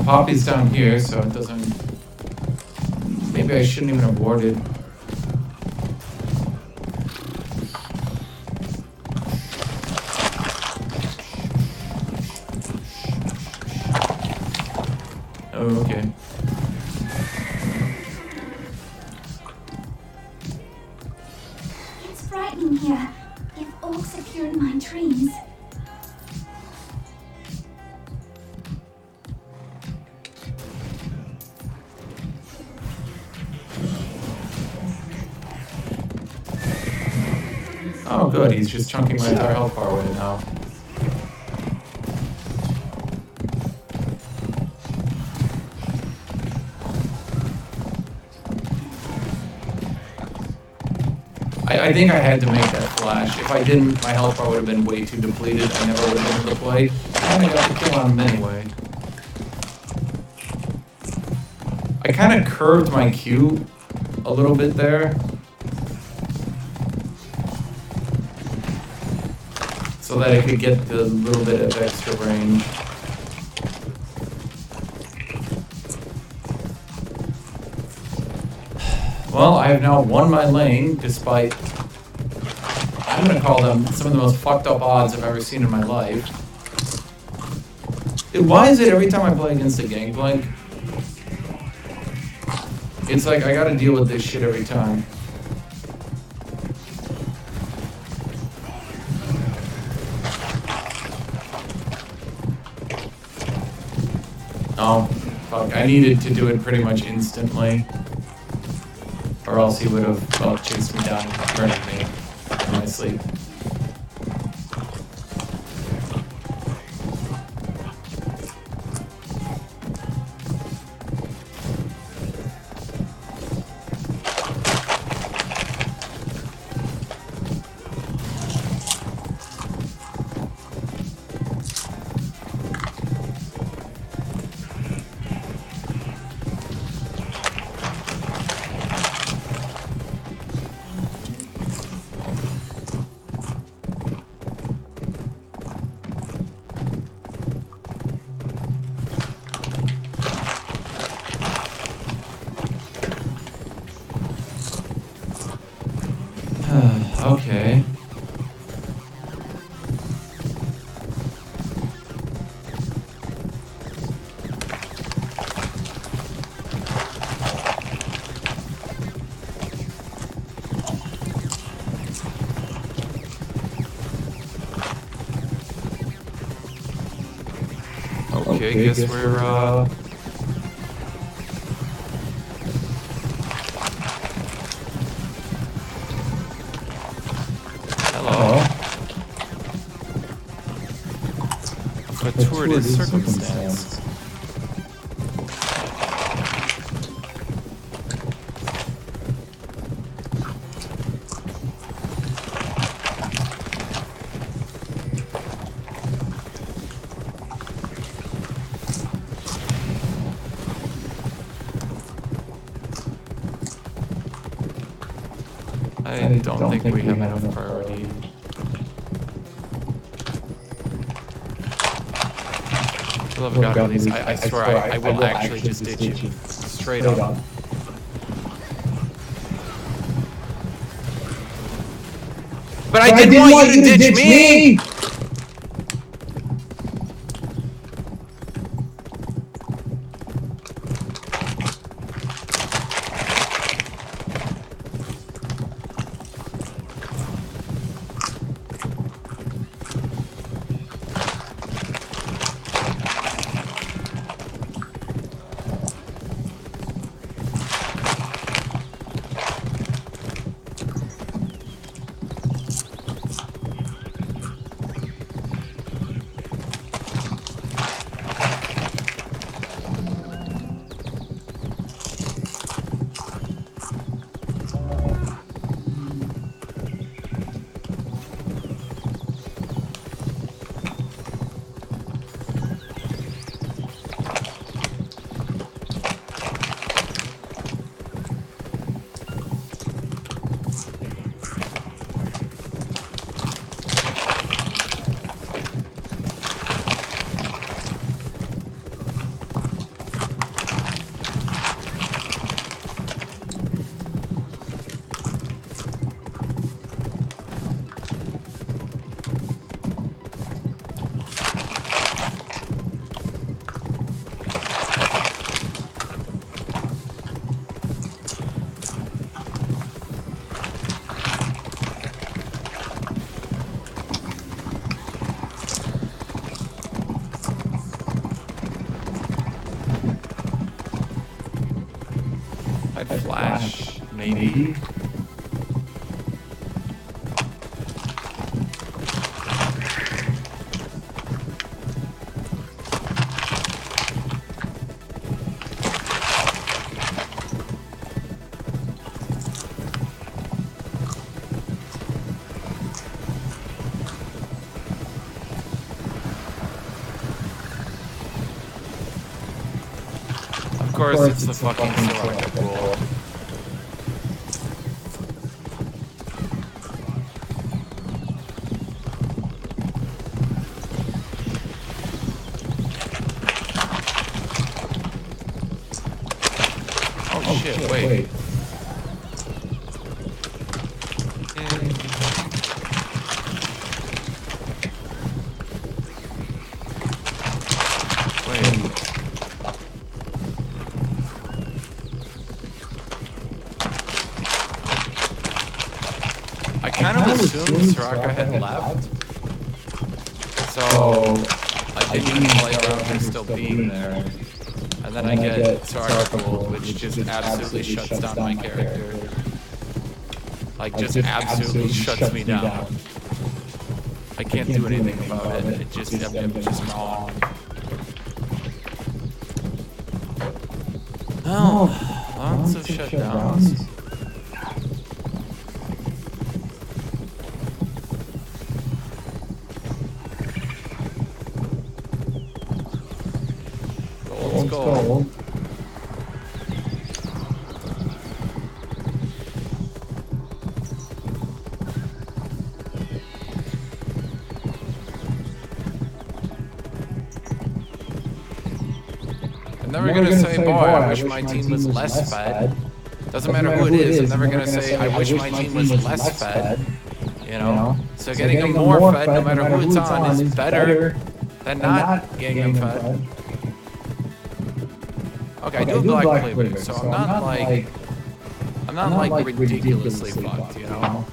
Poppy's down here, so it doesn't... Maybe I shouldn't even have warded. Oh, okay. It's frightening here. If orcs appear in my dreams. Oh, good. He's just chunking my entire health bar with it now. I think I had to make that flash. If I didn't, my health bar would have been way too depleted. I never would have been able to play. And I got the kill on him anyway. I kind of curved my Q a little bit there. So that I could get the little bit of extra range. Well, I have now won my lane, despite, I'm going to call them some of the most fucked up odds I've ever seen in my life. Why is it every time I play against a Gangplank, it's like I gotta deal with this shit every time. Oh, fuck, I needed to do it pretty much instantly. Or else he would have, well, chased me down and murdered me in my sleep. Okay. Okay, guess we're fortuitous circumstance. I don't think we have enough priority. For the love of God, please, I swear I will actually just ditch you. Straight up. But I didn't want you to ditch me! Flash, maybe. Of course, it's the fucking Soraka pool. Oh shit, wait. I kind of assumed Soraka had left, so I didn't play around her still being there. And then I get Soraka pulled, which just absolutely shuts down my character. Like, just absolutely shuts me down. I can't do anything about it. It just, I'm just gone. Oh, lots of shutdowns. Gold. I'm never gonna say, boy, I wish my team was less fed. Doesn't matter who it is, I'm never gonna say, I wish my team was less fed. You know? So getting them more fed, no matter who it's on, is better than not getting them fed. Okay, I do black flavor, so I'm not like ridiculously fucked, you know?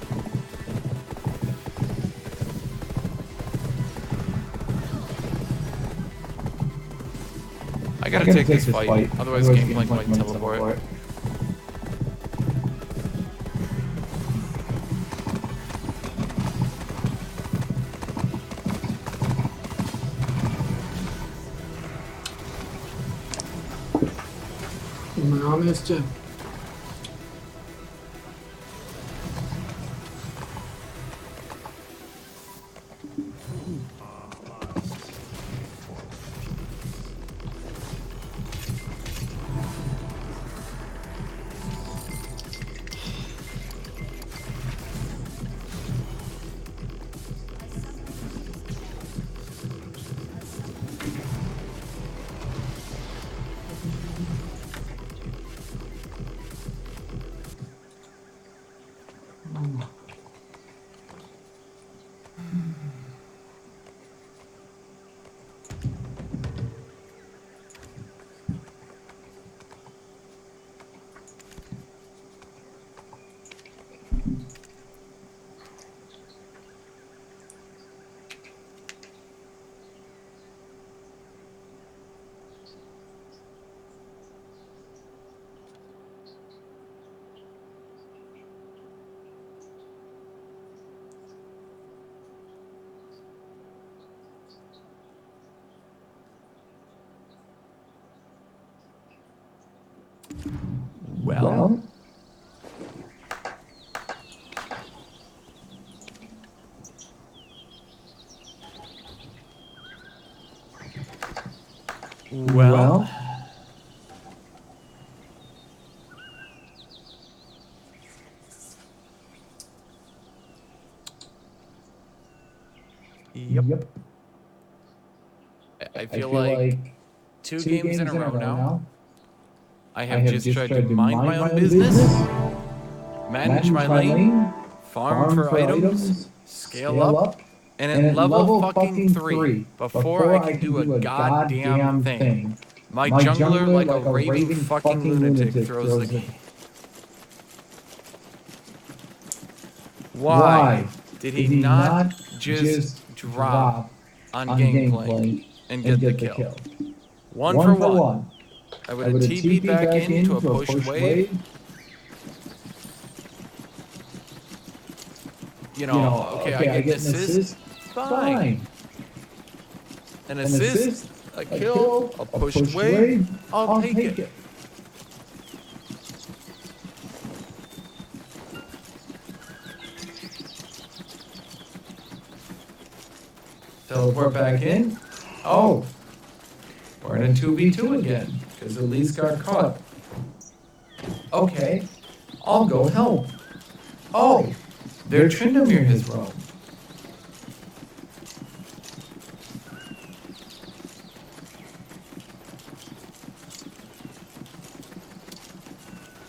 I gotta take this fight, otherwise Gangplank might teleport. I missed you. Well. Well. Yep. I feel like two games in a row now. I have just tried to mind my own business, manage my lane, farm for items, scale up, and at level fucking 3, before I can do a goddamn thing, my jungler, like a raving fucking lunatic, throws the game. Why did he not just drop on Gangplank and get the kill? One for one. I would have TP'd back into a push wave, you know, okay, I get an assist. Fine. An assist, a kill, a pushed wave. I'll take it. Teleport back in. Oh, we're in a 2v2 again, because Elise got caught. Okay, I'll go help. Oh, their Tryndamere has roamed.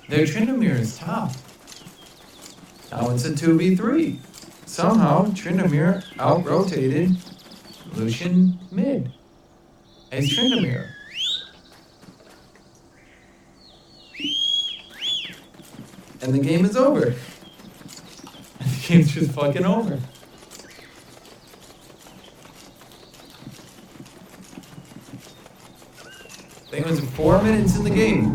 Their Tryndamere is top. Now it's a 2v3. Somehow, Tryndamere out-rotated Lucian mid. As Tryndamere. And the game is over. The game's just fucking over. I think it was 4 minutes in the game.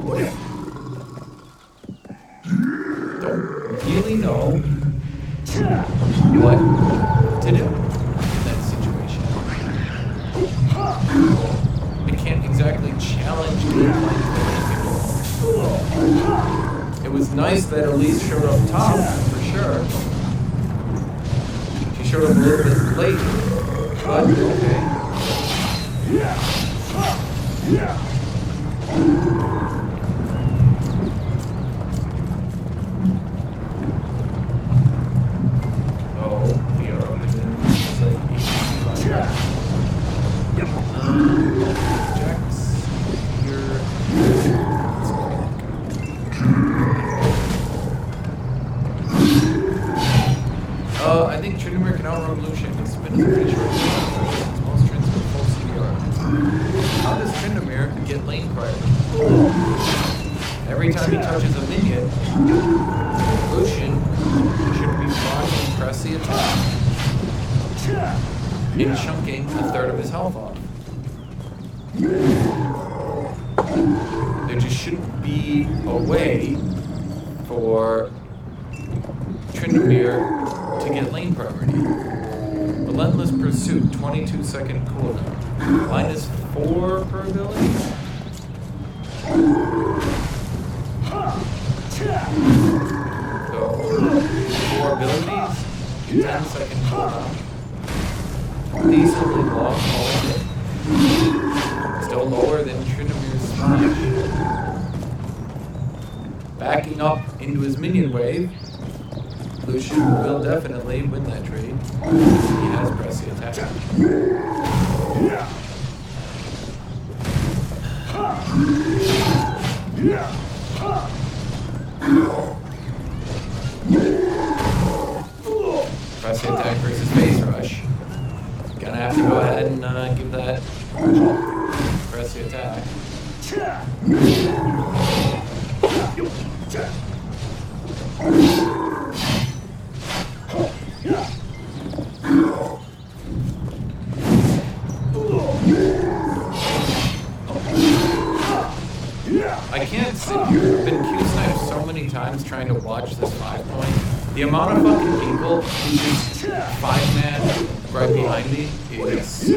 Don't really know what to do in that situation. I can't exactly challenge gameplay. It was nice that Elise showed up top, for sure. She showed up a little bit late, but okay. I think Tryndamere can outrun Lucian. It's been a pretty short time. Most Tryndamere with full CDR. How does Tryndamere get lane priority? Every time he touches a minion, Lucian should be blocking press the attack and chunking a third of his health off. There just shouldn't be a way for Tryndamere to get lane priority. Relentless Pursuit, 22-second cooldown. -4 per ability? So, 4 abilities, 10-second cooldown. Decently long, all of it. Still lower than Tryndamere's smash. Backing up into his minion wave, Lucian will definitely win that trade. He has pressed the attack. Press the attack versus face rush. Gonna have to go ahead and give that press the attack. I can't sit here. I've been Q-sniped so many times trying to watch this 5-point. The amount of fucking people who just 5-man right behind me is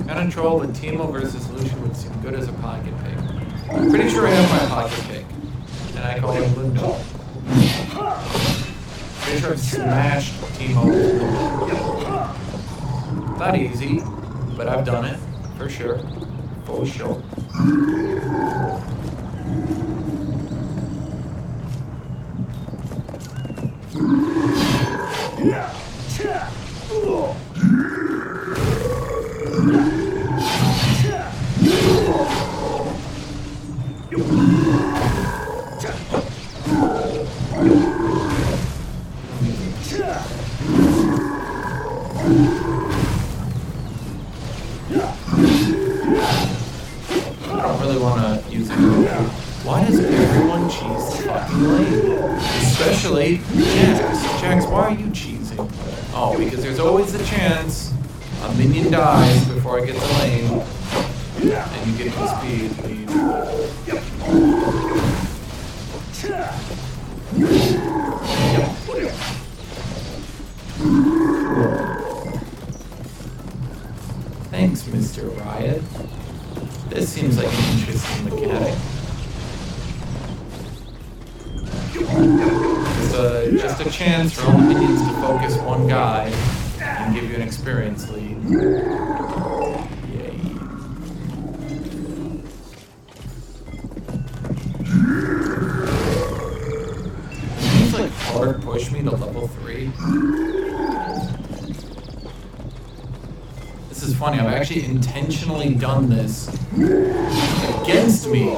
kind of troll with Teemo versus Lucian would seem good as a pocket pick. I'm pretty sure I have my pocket pick, and I call him Lundo. Pretty sure I've smashed Teemo. Not easy, but I've done it, for sure. For sure. I don't really want to use it. Why does everyone cheese the fucking lane? Especially Jax. Jax, why are you cheesing? Oh, because there's always the chance a minion dies before I get the lane. and you get the speed lead. Thanks, Mr. Riot. This seems like an interesting mechanic. It's just a chance for all minions to focus one guy and give you an experience lead. Yay. Seems like hard push me to level 3. This is funny, I've actually intentionally done this against me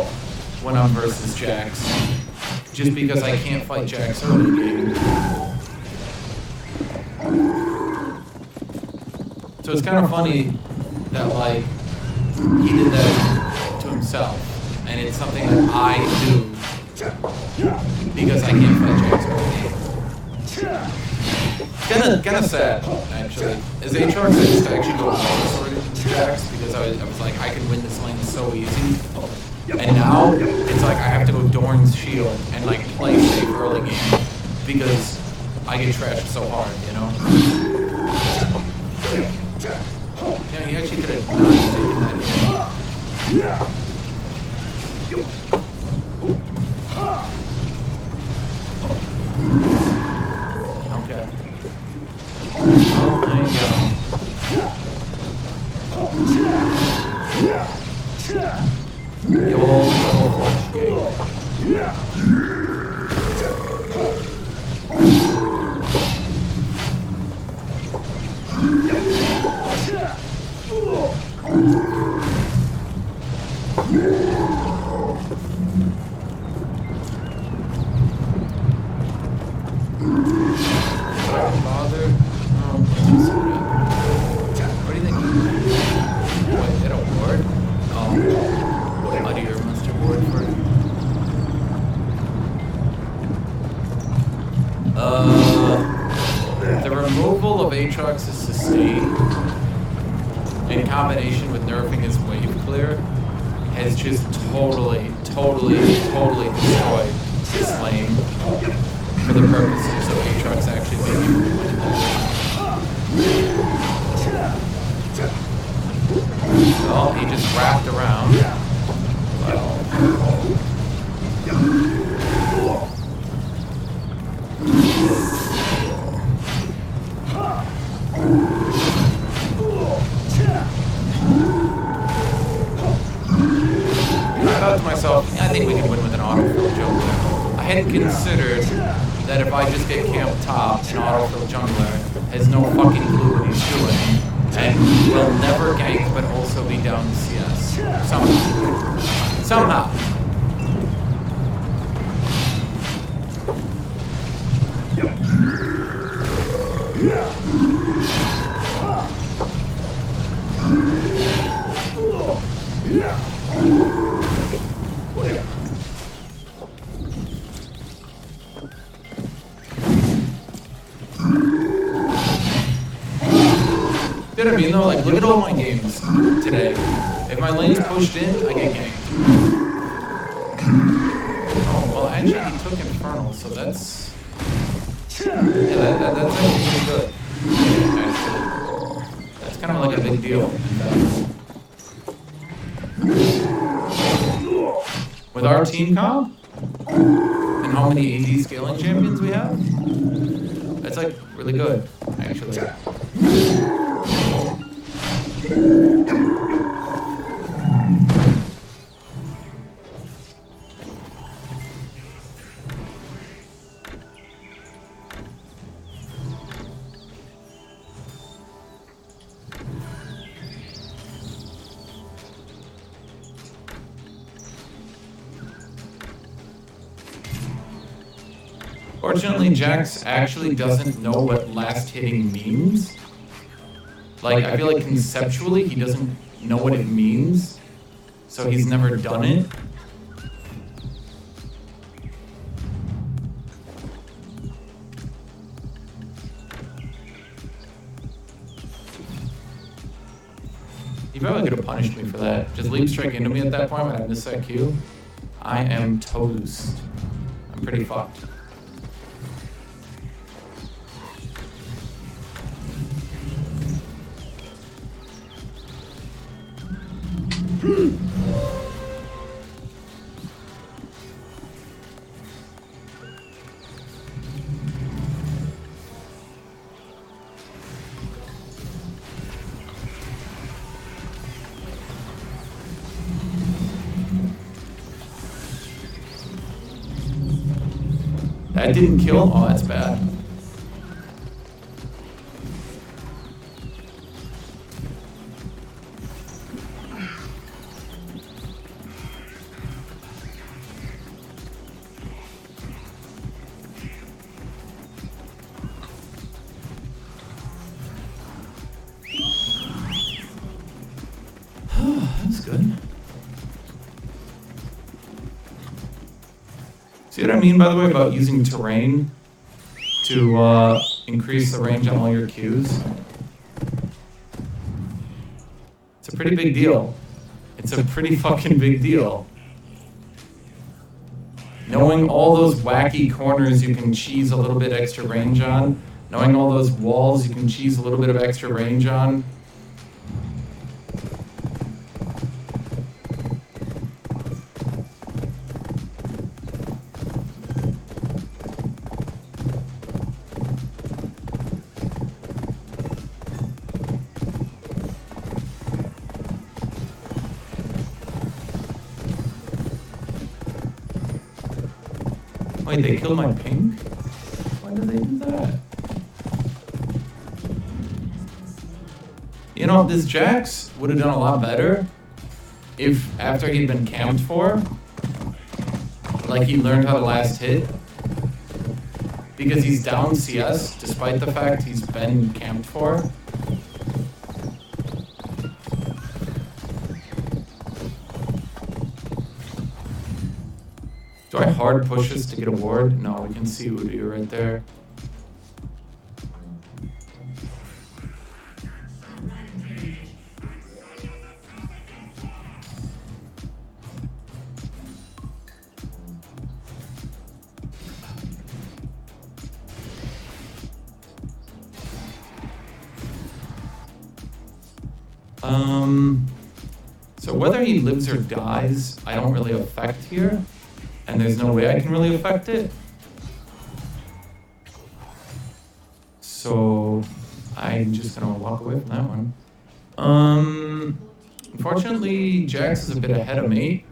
when I'm versus Jax. Just because I can't fight Jax early game. So it's kind of funny that, like, he did that to himself. And it's something that I do because I can't fight Jax early game. Kind of sad, actually. As Aatrox, I used to actually go sword into Jax because I was like, I can win this lane so easy. And now, it's like I have to go Dorn's Shield and like play safe early game because I get trashed so hard, you know? Yeah, he actually could have not taken that hit. Okay. Oh my god. The old double flush game. Bother? Oh, what do you think? What, hit a ward? Oh. Out of your monster board for the removal of Aatrox's sustain in combination with nerfing his wave clear has just totally destroyed this lane for the purposes of Aatrox actually being able to win it. Well, he just wrapped around. I thought to myself, I think we can win with an autofill jungler. I hadn't considered that if I just get camped top, an autofill jungler has no fucking clue what he's doing and will never gank but also be down to CS. Somehow. You know what I mean though? Like, look at all my games today. If my lane's pushed in, I get ganked. Oh, well actually he took Infernal, so that's... Yeah, that's actually pretty good. Actually. That's kind of like a big deal. With our team comp, and how many AD scaling champions we have, that's like really good, actually. Fortunately, Jax actually doesn't know what last hitting means. Like, I feel like conceptually he doesn't know what it means, so he's never done it. He probably could have punished me for that. Just leap strike into me at that point when I missed that Q. I am toast. I'm pretty fucked. That didn't kill? Oh, that's bad. That's good. See what I mean, by the way, about using terrain to increase the range on all your Qs? It's a pretty big deal. It's a pretty fucking big deal. Knowing all those wacky corners you can cheese a little bit extra range on, knowing all those walls you can cheese a little bit of extra range on. Wait, they killed my ping? Why did they do that? You know, this Jax would have done a lot better if, after he'd been camped for, like he learned how to last hit. Because he's down CS, despite the fact he's been camped for. Do I hard push this to get a ward? No, we can see Udyr right there. So whether he lives or dies, I don't really affect here. And there's no way I can really affect it. So I'm just gonna walk away from that one. Unfortunately, Jax is a bit ahead of me,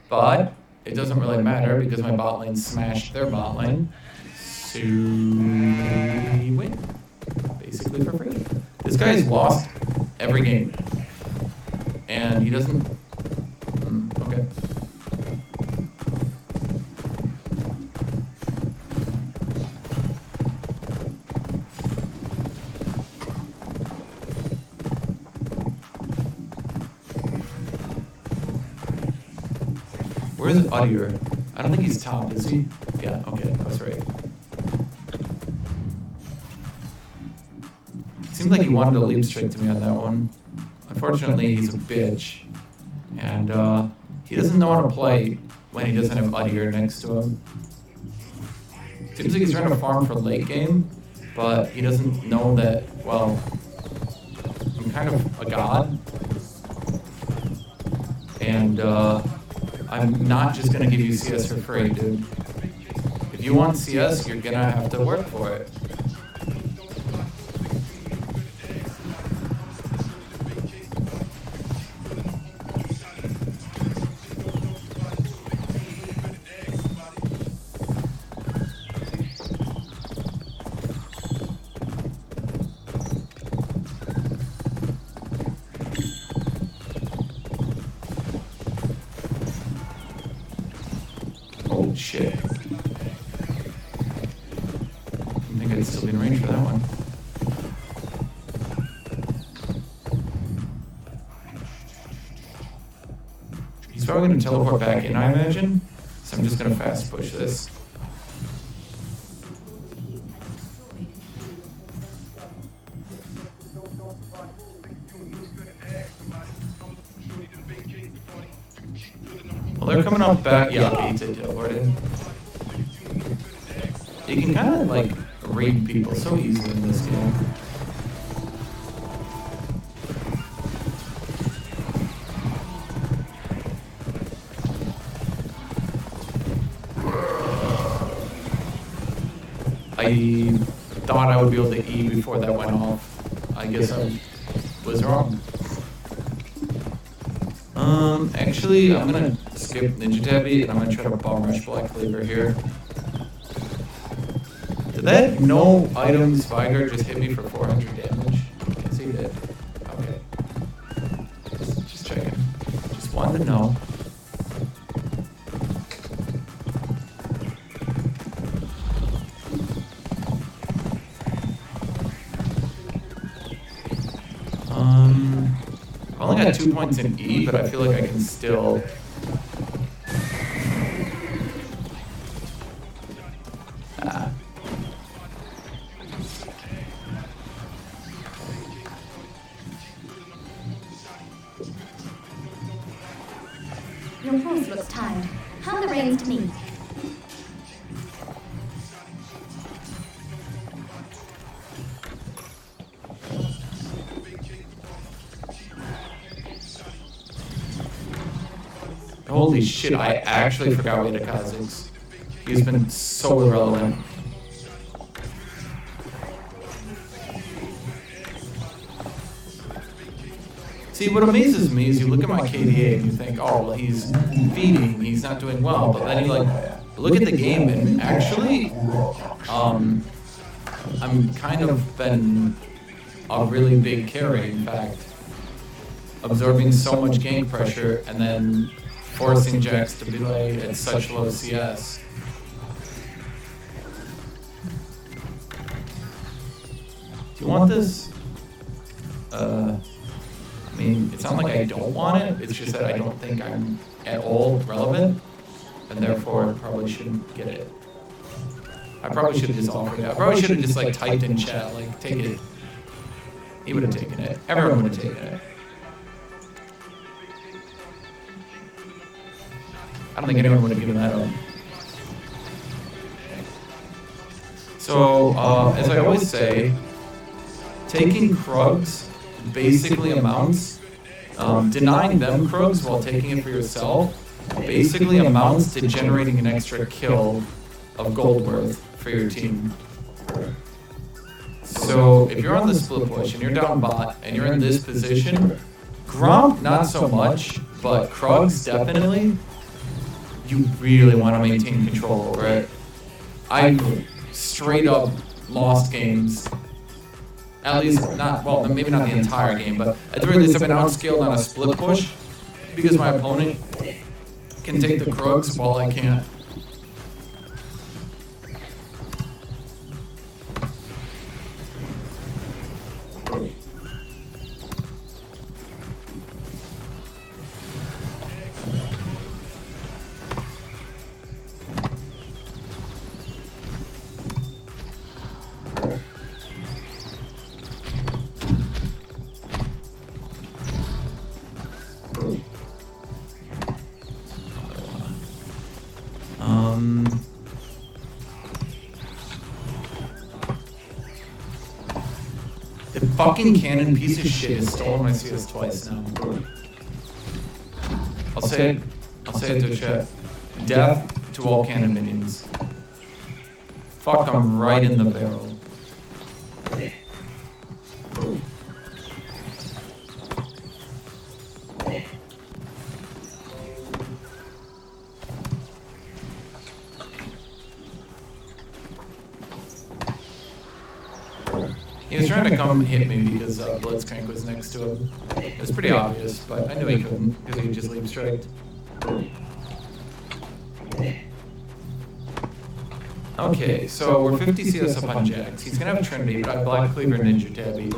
but it doesn't really matter because my bot lane smashed their bot lane. So we win, basically for free. This guy's lost every game, and he doesn't. Okay. Where's Udyr? I don't think he's top, is he? Yeah, okay, that's right. Seemed like he wanted to leap straight to me on that one. Unfortunately, he's a bitch. And he doesn't know how to play when he doesn't have Udyr next to him. Seems like he's trying to farm for late game, but he doesn't know that, well, I'm kind of a god. And I'm not just gonna give you CS for free, dude. If you want CS, you're gonna have to work for it. Oh shit. I think I'd still be in range for that one. He's probably going to teleport back in, I imagine. So I'm just going to fast push this. Well, they're coming up back. Yeah, pizza teleported. You can kind of like read people so easily in this game. I thought I would be able to E before that went off. I guess I was wrong. Actually, I'm gonna skip Ninja Tabby and I'm gonna try to bomb rush Black Cleaver here. Did that no items Viger just hit me for 400 damage? Yes, he did. Okay. Just checking. Just wanted to know. I've only got 2 points in E, but I feel like I can still... Your horse looks tired. Hand the reins to me. Holy shit, I actually forgot we had a Kha'Zix. He's been so irrelevant. See, what amazes me is you look at my KDA and you think, oh, well, he's feeding, he's not doing well. But then you like look at the game and actually, I'm kind of been a really big carry, in fact. Absorbing so much game pressure and then forcing Jax to be laid at such low CS. Do you want this? I mean, it's not like I don't want it, it's just that I don't think I'm at all relevant, and therefore I probably shouldn't get it. I probably should have just offered it. I probably should have just like typed in chat, like, take it. He would have taken it. Everyone would have taken it. I don't think anyone would have given that up. So, as I always say, taking Krugs basically amounts, denying them Krugs while taking it for yourself, basically amounts to generating an extra kill of gold worth for your team. So, if you're on the split push and you're down bot and you're in this position, Gromp not so much, but Krugs definitely, you really want to maintain control over it. I straight up lost games. At least not, well, maybe not the entire game, but at the very least I've been outscaled on a split push because my opponent can take the Krugs while I can't. The fucking cannon piece of shit has stolen my CS twice now. I'll say it to chat. Death to all cannon minions. Fuck, I'm right in the barrel. He was trying to come hit me because Blitzcrank was next to him. It was pretty obvious, but I knew he couldn't because he could just leave straight. Okay, so we're 50 CS up on Jax. He's gonna have Trinity, but I have Black Cleaver and Ninja Tabby.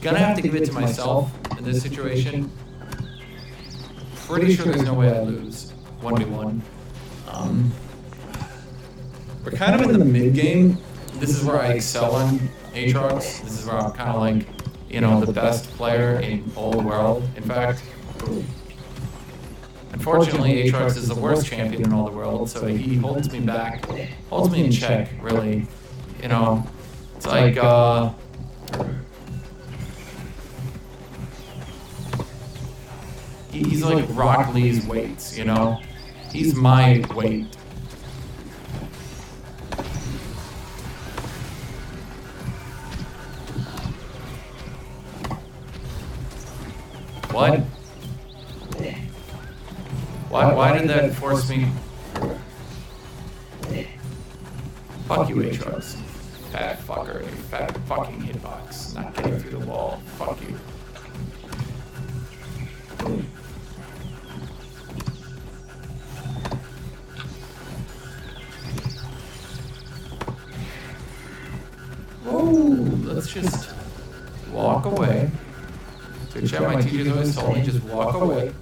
Gonna have to give it to myself in this situation. Pretty sure there's no way I lose 1v1. We're kind of in the mid game. This is where I excel on Aatrox. This is where I'm kind of like, you know, the best player in all the world, in fact. Unfortunately, Aatrox is the worst champion in all the world, so he holds me back, holds me in check, really. You know, it's like, he's like Rock Lee's weights, you know? He's my weight. What? Why did that force me? Fuck you, Aatrox. Fat fucker. Fat fucking hitbox. Not getting through the wall. Fuck you. Whoa, let's just walk away. To chat, my teachers always told me, just walk away.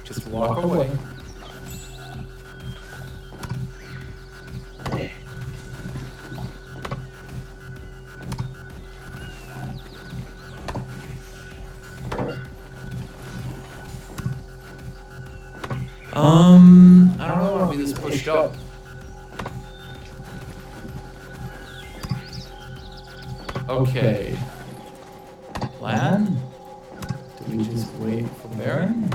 Just walk away. I don't really want to be this pushed up. Okay. Plan? Do we just wait for Baron?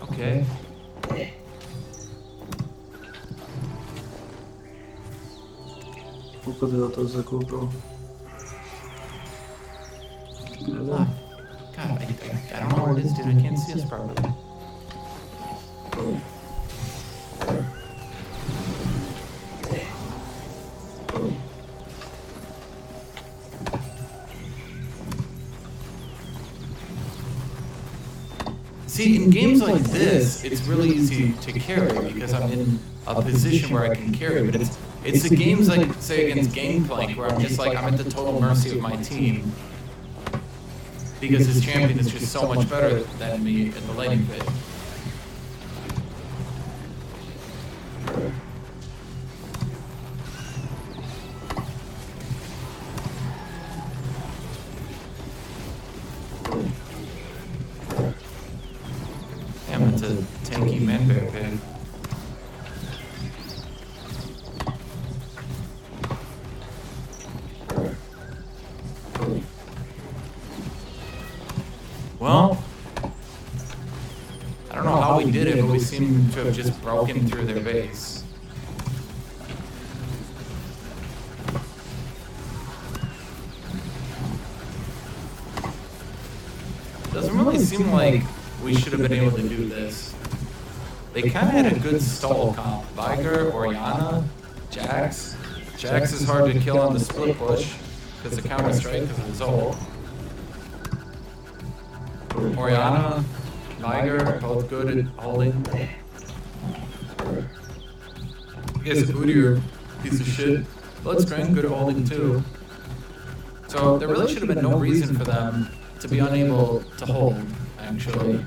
Okay. God, I don't know where it is, dude. I can't see us properly. See, in games like this, it's really easy to carry because I'm in a position where I can carry, but it's the games like, say, against Gangplank, where I'm just like, I'm at the total mercy of my team. Because his champion is just so much better than me at the laning pit. Damn, it's a tanky manbear pig. Well, I don't know how we did it, but we seem to have just broken through their base. Doesn't really seem like we should have been able to do this. They kind of had a good stall comp. Viger, Orianna, Jax. Jax is hard to kill on the split push because the counter strike because of his ult. Orianna, Viger, both good at holding. I guess Udyr, piece of shit. Blitzcrank, good at holding too. So there really should have been no reason for them to be unable to hold, actually.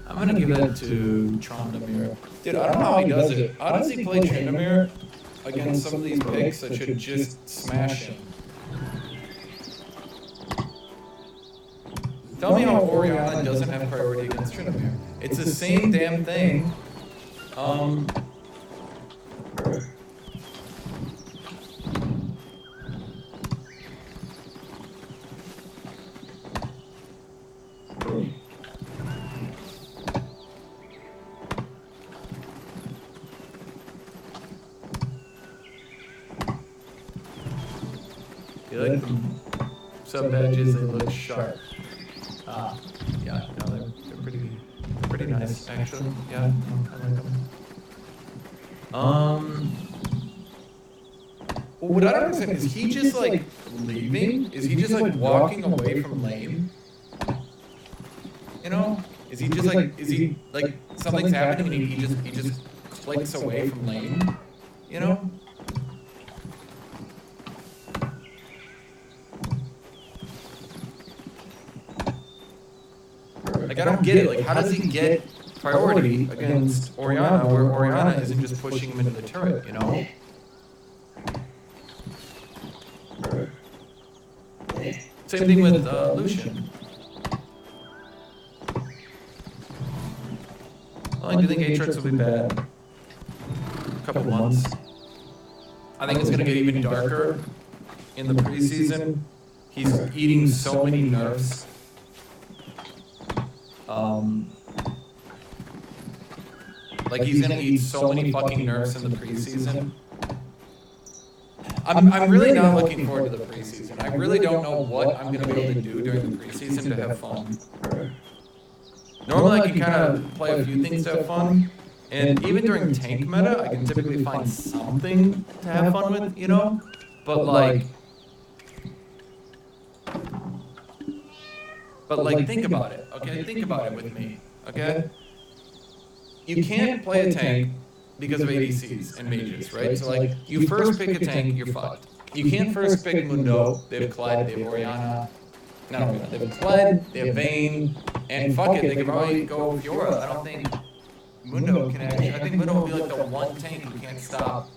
I'm gonna give it to Tryndamere. Dude, I don't know how he does it. How does he play Tryndamere against some of these picks that should just smash him? Tell me how Orianna doesn't have priority against Tryndamere. It's the same damn thing. You like them sub badges, they look sharp. Ah, yeah, no, they're pretty nice, actually. Yeah, I like them. Well, what I don't understand is he just like leaving? Is he just like walking away from lane? You know? Is he just like, is he like something's happening and he just clicks away from lane? you know? Like, I don't get it. Like, how does he get priority against Oriana where Oriana isn't just pushing him into the turret, you know? Same thing with Lucian. I do think Aatrox will be bad. A couple months. I think it's going to get even darker in the preseason. He's eating so many nerfs. Like, he's going to eat so many fucking nerfs in the preseason. I'm really not looking forward to the preseason. I really don't know what I'm going to be able to do during the preseason to have fun. Normally I can kind of play a few things to have fun, and even during tank meta, I can typically find something to have fun with, you know? But like, think about it, okay? Think about it with me, okay? You can't play a tank because of ADCs and mages, right? So like, you first pick a tank, you're fucked. You can't first pick Mundo, they have Clyde, they have Oriana, they have Clyde, they have Vayne, and fuck it, they could probably go Fiora. I don't think Mundo can actually, I think Mundo will be like the one tank who can't stop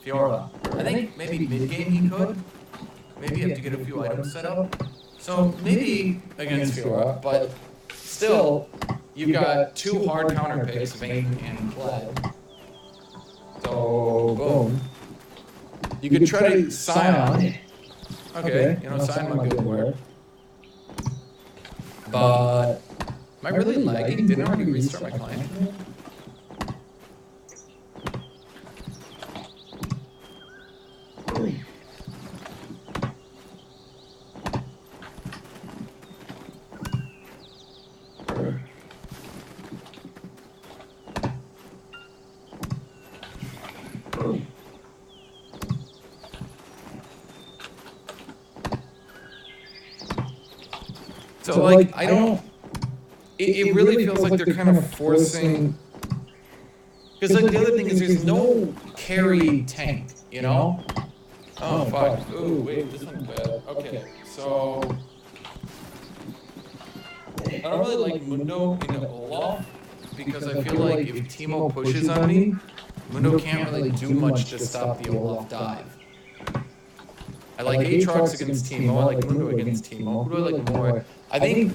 Fiora. I think maybe mid-game he could. Maybe you have to get a few items set up. So maybe against Fiora, but still, you've got two hard counter picks, Vayne and Clyde. So, boom. You could try to Scion. Okay, you know, Scion might be able to work. But am I really lagging? Didn't I already restart my client? So like, I don't, it really feels like they're kind of forcing, because like the other thing is there's no carry tank, you know? Oh fuck, ooh wait, this one's bad. Okay, so, I don't really like Mundo in Olaf, because I feel like if Teemo pushes on me, Mundo can't really do much to stop the Olaf dive. I like Aatrox against Teemo, I like Mundo against Teemo. Who do I like more? I think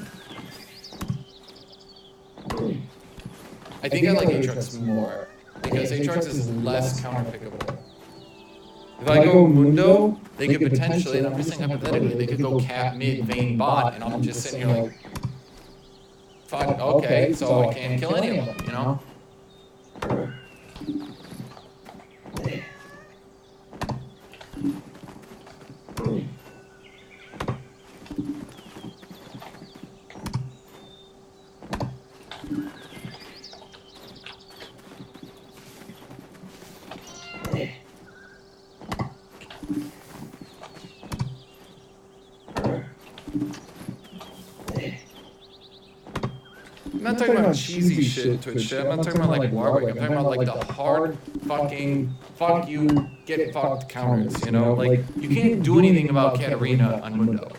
I like Aatrox more, because Aatrox is less counterpickable. If I go Mundo, they could potentially, and I'm just saying hypothetically, they could go cap mid, Vayne bot, and I'm just sitting here like, fuck, okay, so I can't kill any of them, you know? I'm not talking about cheesy shit, Twitch shit. I'm not talking about like Warwick. I'm talking about like the hard fucking fuck you, get fucked counters, you know? Like, you can't do anything about Katarina on Mundo.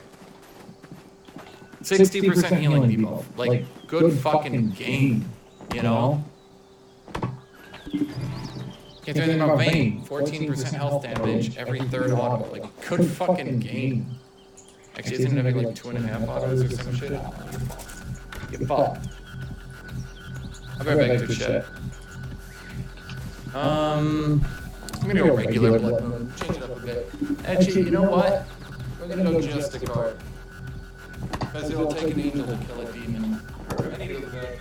60% healing debuff. Like, good fucking game, you know? Can't do anything about Vayne. 14% health damage every third auto. Like, good fucking game. Actually, isn't it like 2.5 autos or some shit? Get fucked. I'll be right back to chat. I'm gonna go regular Blood Moon. Change it up a bit. Actually, you know what? We're gonna go just a card. Because it'll take an angel to kill a demon. I need to go back.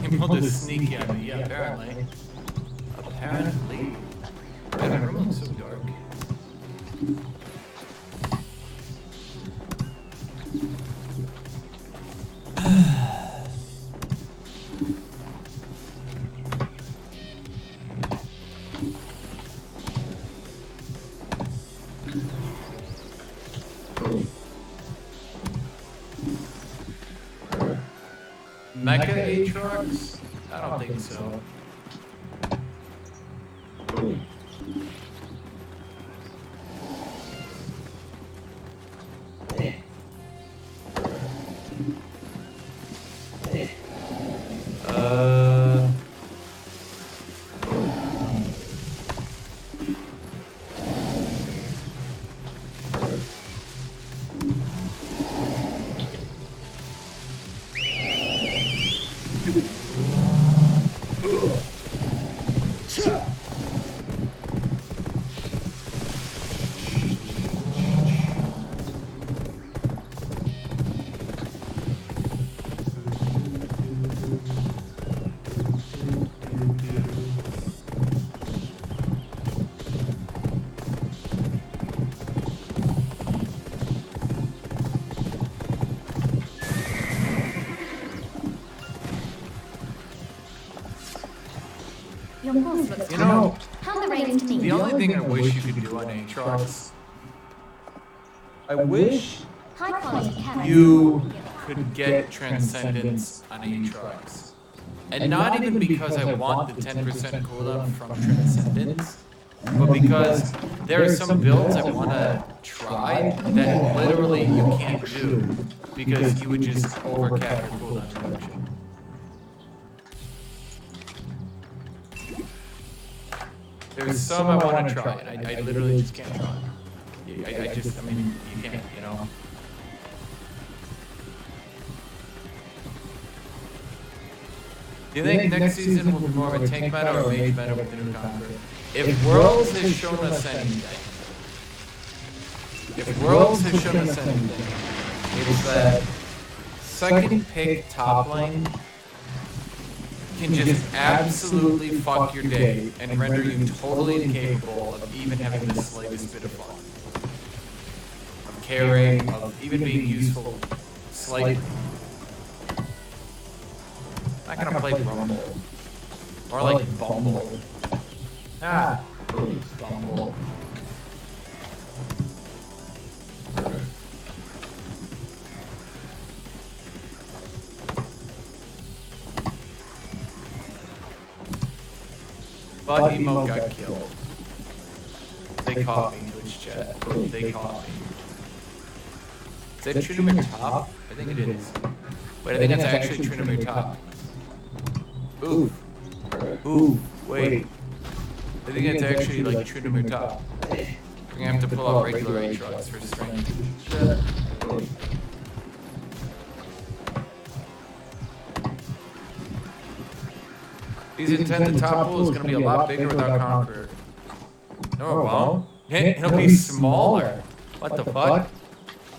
He pulled this sneaky on me, yeah, apparently. Apparently. Man, my room looks so dark. Mecha Aatrox? I don't think so. Your horse looks You know, Hand the reins to me. the only thing I wish you could do on Aatrox, I wish High quality carrot. you could get Transcendence on Aatrox. And not even because I want the 10% cooldown from Transcendence, but because there are some builds I want to try that literally you can't do because you would just overcap your cooldown reduction. There's some I want to try, and I literally just can't try. I mean, you can't, you know. Do you think next season will be more of a tank meta or a mage meta with the new conqueror? If Worlds has shown us anything, it's that second pick top lane can just absolutely fuck your day and render you totally incapable of even having the slightest bit of fun. Of caring, of even being useful, slightly. I'm not gonna play Rumble. Or like Bumble. Bumble. But Emo got killed. They caught me, Twitch chat. They caught me. Is that Trinamere top? I think it is. Wait, I think it's actually Trinamere top. Ooh. Ooh, wait. I think it's actually like Trinamere top. We're gonna have to pull out regular Aatrox for strength. These intended top pool is gonna be a lot bigger without Conqueror. No, it won't. It'll be smaller. What the fuck?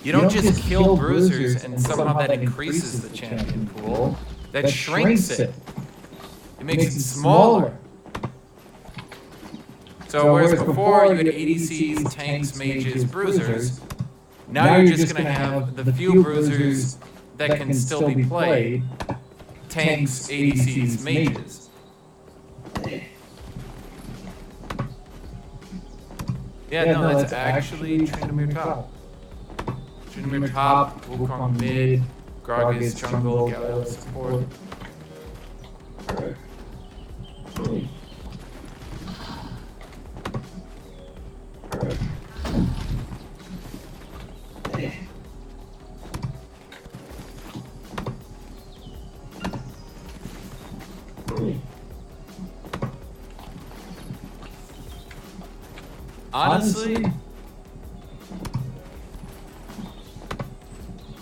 You don't just kill bruisers and somehow that increases the champion pool. That shrinks it. It makes it smaller. So whereas before you had ADCs, tanks, mages, bruisers, now you're just gonna have the few bruisers that can still be played, tanks, ADCs, mages. Yeah, no, that's actually Trinamir top. Trinamir top, Wukong mid, Gragas jungle, Galio support. Honestly,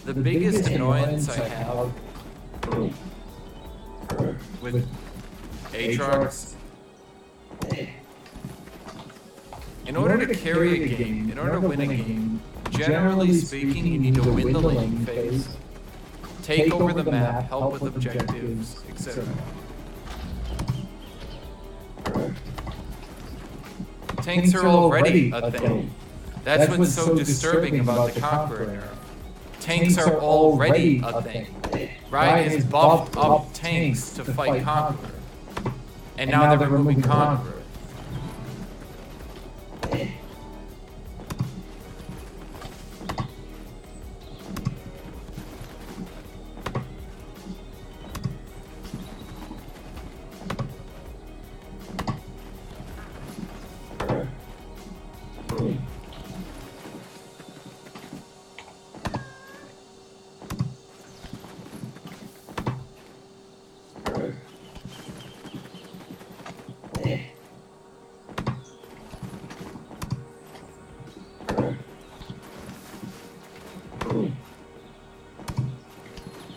the biggest annoyance I have with Aatrox, in order to carry a game, in order to win a game, generally speaking, you need to win the lane phase, take over the map, help with objectives, etc. Tanks are already a thing. That's what's so disturbing about the Conqueror era. Tanks are already a thing. Riot has buffed up tanks to fight Conqueror. And now they're removing Conqueror.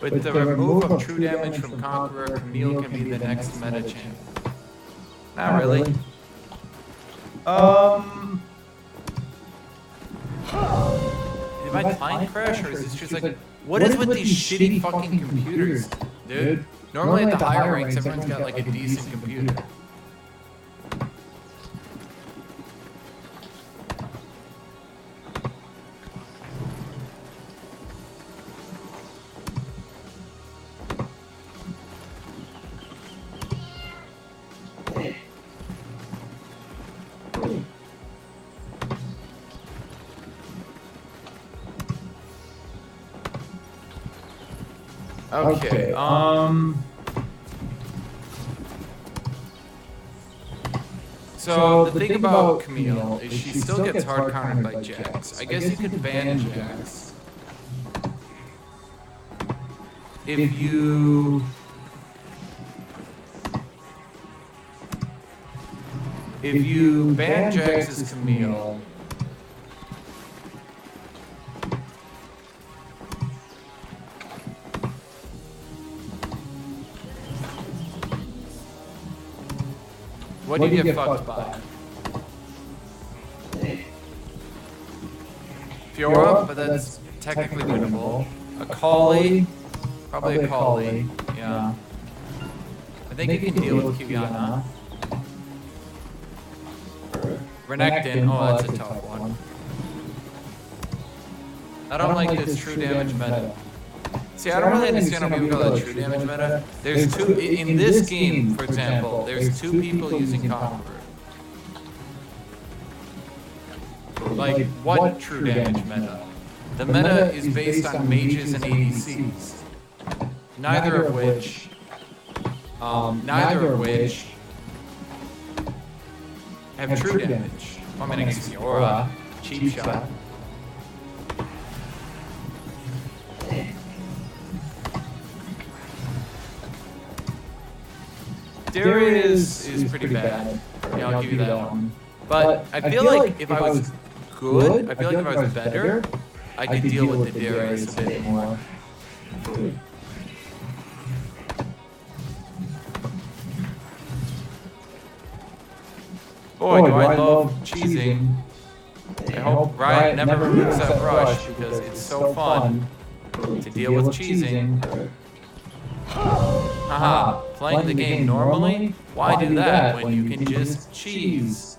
With the remove of true damage from Conqueror, Camille can be the next meta champ. Not really. Did my time crash, or is this just like, what is with these shitty fucking computers, dude? Normally at the higher ranks, everyone's got like a decent computer. Okay, so the thing about Camille is she still gets hard countered by Jax. I guess you could ban Jax if you ban Jax as Camille. What do you get fucked by? Fiora, but that's technically winnable. A Kali, probably a Kali, yeah. I think you can deal with Qiyana. Renekton, oh that's a tough one. I don't like this true damage meta. See, I don't really understand how people call it true damage meta. There's two, in this game, for example, there's two people using Conqueror. Like, what true damage meta? The meta is based on mages and ADCs. Neither of which have true damage. I mean, I guess Fiora, cheap shot. Darius is pretty bad. Yeah, I'll give you that one. But I feel like if I was good, I feel like if I was better, I could deal with the Darius a bit more. Boy, do I love cheesing. I hope Riot never removes that brush because it's so fun to deal with cheesing. Haha, playing the game normally? Why do that when you can just cheese?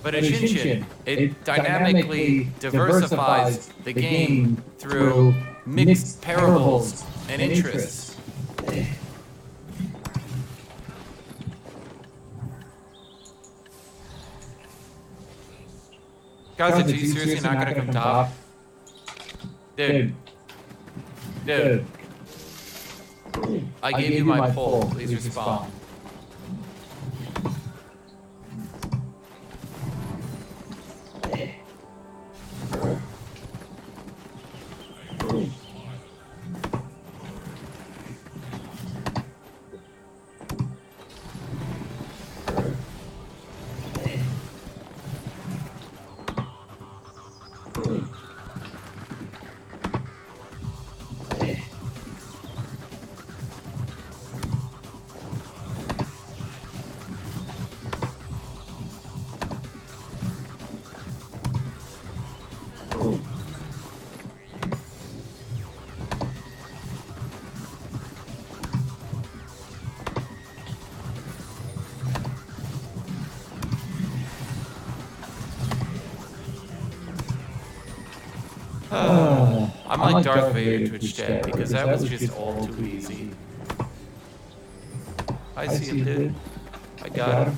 But at Shinshin, it dynamically diversifies the game through mixed parables and interests. Guys, are you seriously not gonna come top? Dude. I gave you my pull. Please respond. I'm like Darth Vader Twitch chat because that was just all too easy. I see him, dude. I got him.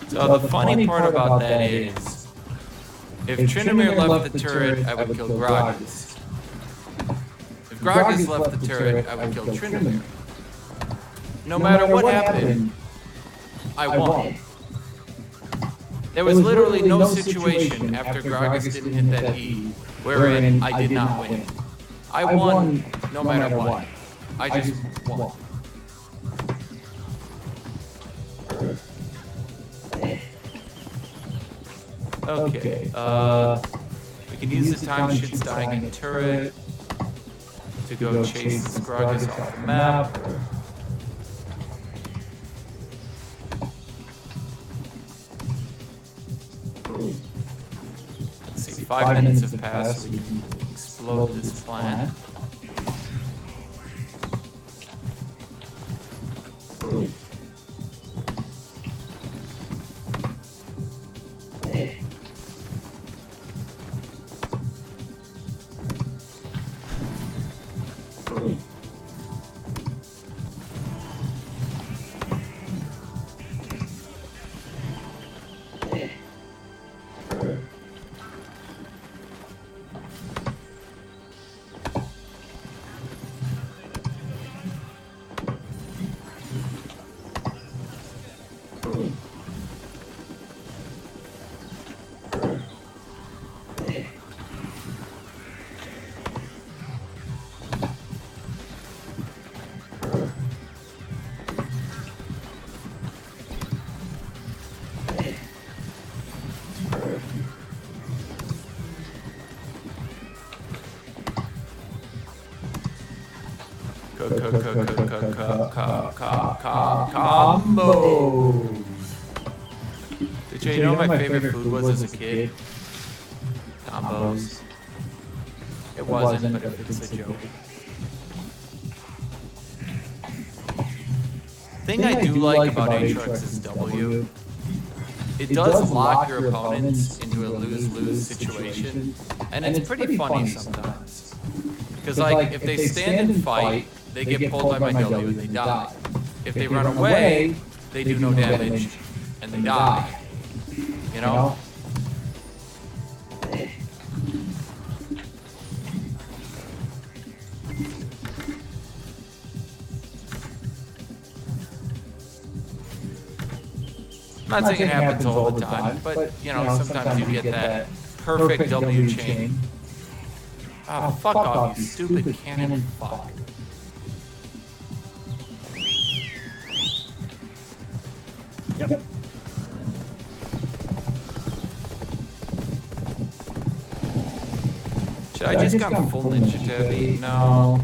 So the funny part about that is, if Tryndamere left the turret, I would kill Gragas. If Gragas left the turret, I would kill Tryndamere. No matter what happened, I won. There was literally no situation after Gragas didn't hit that E wherein I did not win. I won no matter what. I just won. Okay, we can use the time shit's dying in the turret to go chase this Gragas off the map. Let's see, 5 minutes have passed, so we can explode this plan. Combos. Did you know my favorite food was as a kid? Combos. It wasn't, but if it's a joke. Thing I do like about Aatrox's W, it does lock your opponents into a lose-lose situation, and it's pretty funny sometimes. Because like, if they stand and fight, they get pulled by my W and they die. If they run away, they do no damage and they die. You know? I'm not saying it happens all the time, but you know, sometimes you get that perfect W chain. Oh, fuck off, you stupid cannon fuck. Yep. Should I just go full Ninja Turtle? No.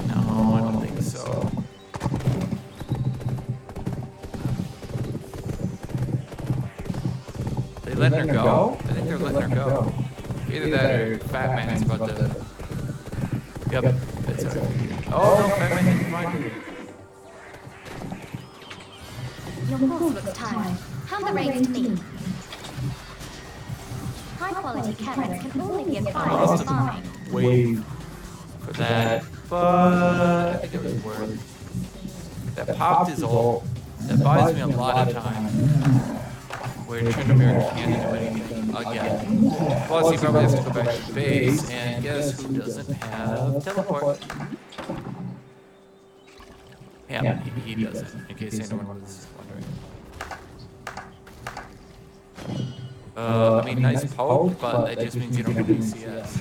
No, I don't think so. They letting her go? I think they're letting her go. Either that or Fat Man's about to... Yep, it's alright. Oh, no, Fat Man didn't mind her. Your horse looks tired. Hand the reins to me. High-quality carrots can only be acquired as farming. Wave for that, but I think it was worth. That popped his ult. That buys me a lot of time. Where Tryndamere can't do anything again. Plus, he probably has to go back to base, and guess who doesn't have teleport? Yeah, he doesn't, in case anyone was wondering. I mean, nice poke, but that just means you don't have any CS.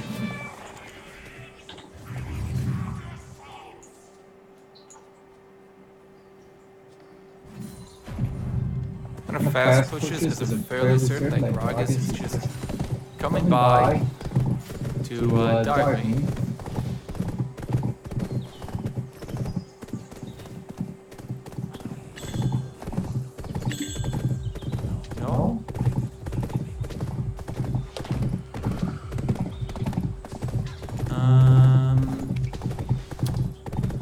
Kind of fast pushes because I'm fairly certain that Gragas is just coming by to dive me. No?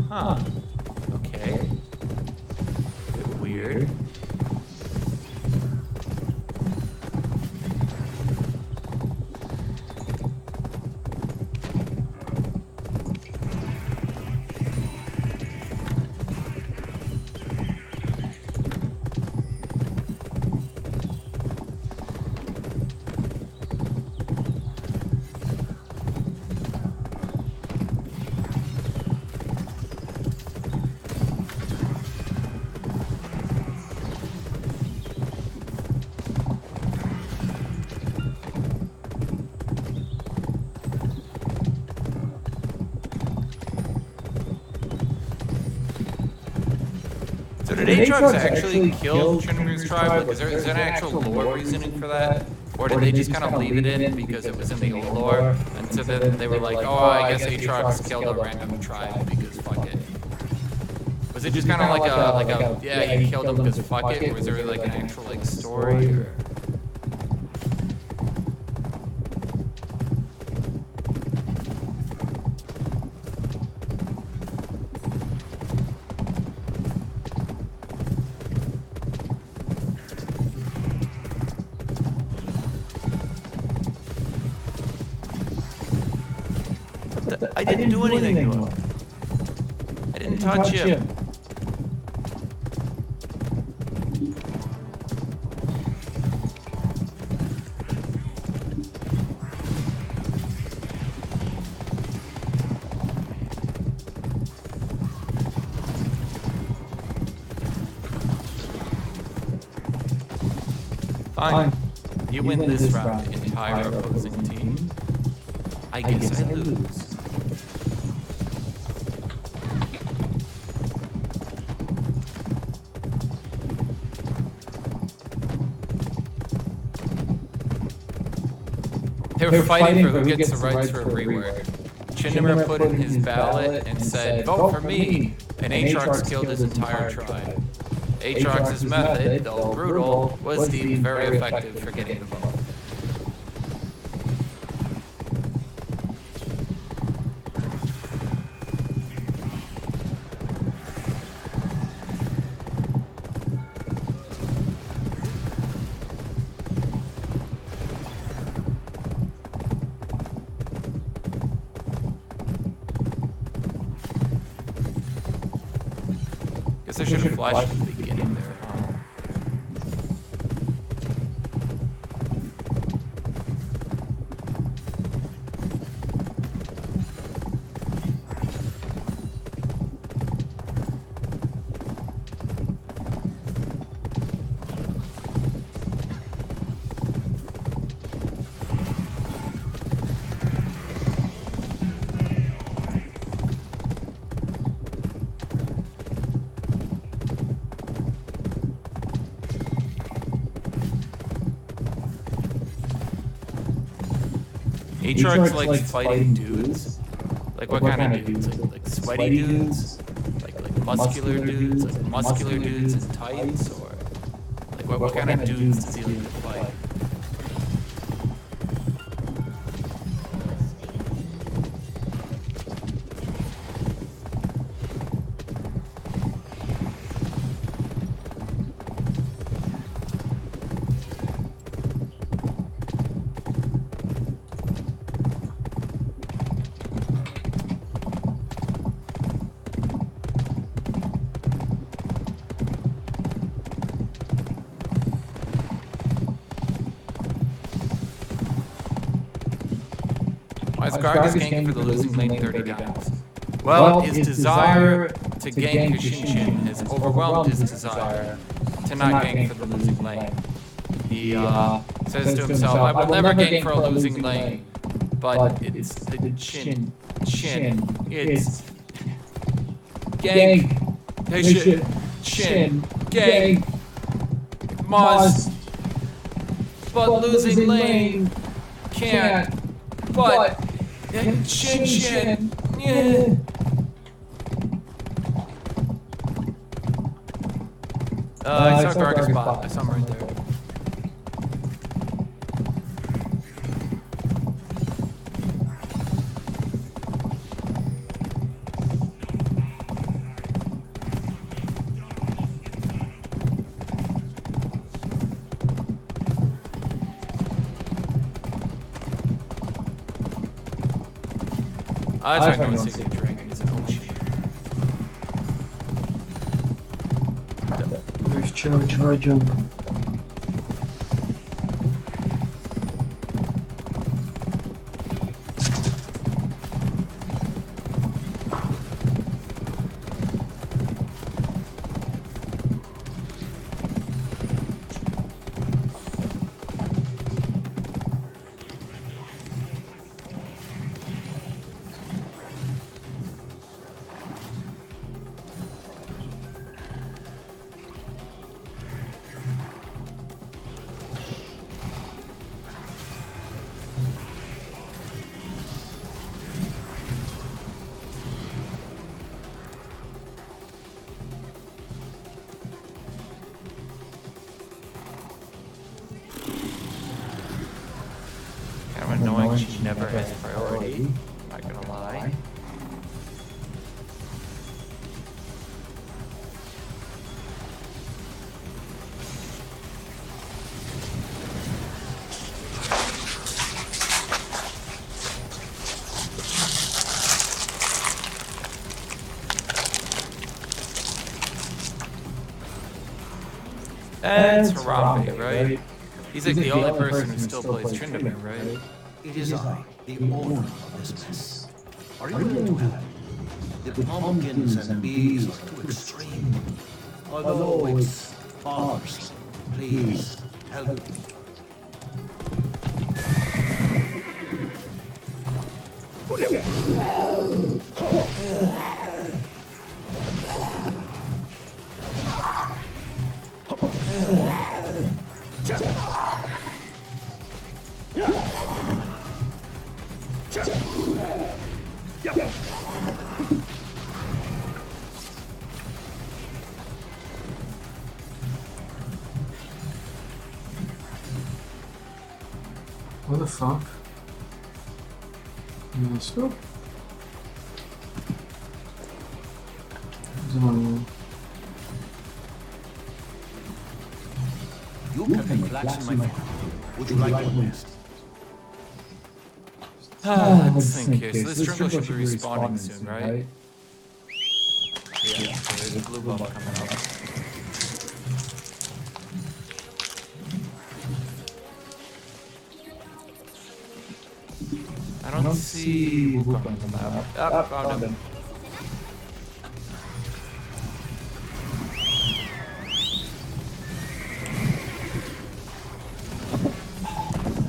Huh. Okay. Bit weird. So did Aatrox actually kill Tryndamere's tribe? Like, is there an actual lore reasoning for that? Or did they just kind of leave it in because it was in the old lore? And so then they were like, oh, I guess Aatrox killed a random tribe because fuck it. Was it just kind of like a, yeah, he killed him because fuck it? Or was there like an actual like story? Or? I didn't do anything to him. I didn't touch him. Fine. You win this round, entire opposing team. I guess I lose. They were fighting for who gets the rights for a rework. Tryndamere put in his ballot and said, vote for me! And Aatrox killed his entire tribe. Aatrox's method, though brutal, was deemed very effective for getting the vote. Guess I should have flashed at the beginning there, huh? Aatrox likes fighting dudes. Like what kind of dudes? Like sweaty dudes? Like muscular dudes? Like muscular dudes in tights? Or like what kind of dudes does he like to fight? Why is Gargus ganking for the losing lane 30 times? Well, his desire to gank Shin has overwhelmed his desire to not gank for the losing lane. He says to himself, I will never gank for a losing lane, but it's the Shin. It's gank, Shin, gank, must, but losing lane can't, but Shin, yeah. I saw Gargus bot. I saw him right there. I tried going 60 dragon. It's an old shit. There's charge him. Kind of annoying she never has priority. Not gonna lie. That's Harambe, right? He's like the only person who still plays Tryndamere, right? It is I, the owner of this mess. Are you willing to help? The pumpkins and bees are too extreme. Although it's ours, please help me. What the fuck? Nice. You can relax in my farm. Would you like one nest? Let's think here. So this jungle should be respawning soon, right? Yeah, so there's a blue bubble coming up. I don't see Wukong on the map. Oh, found him.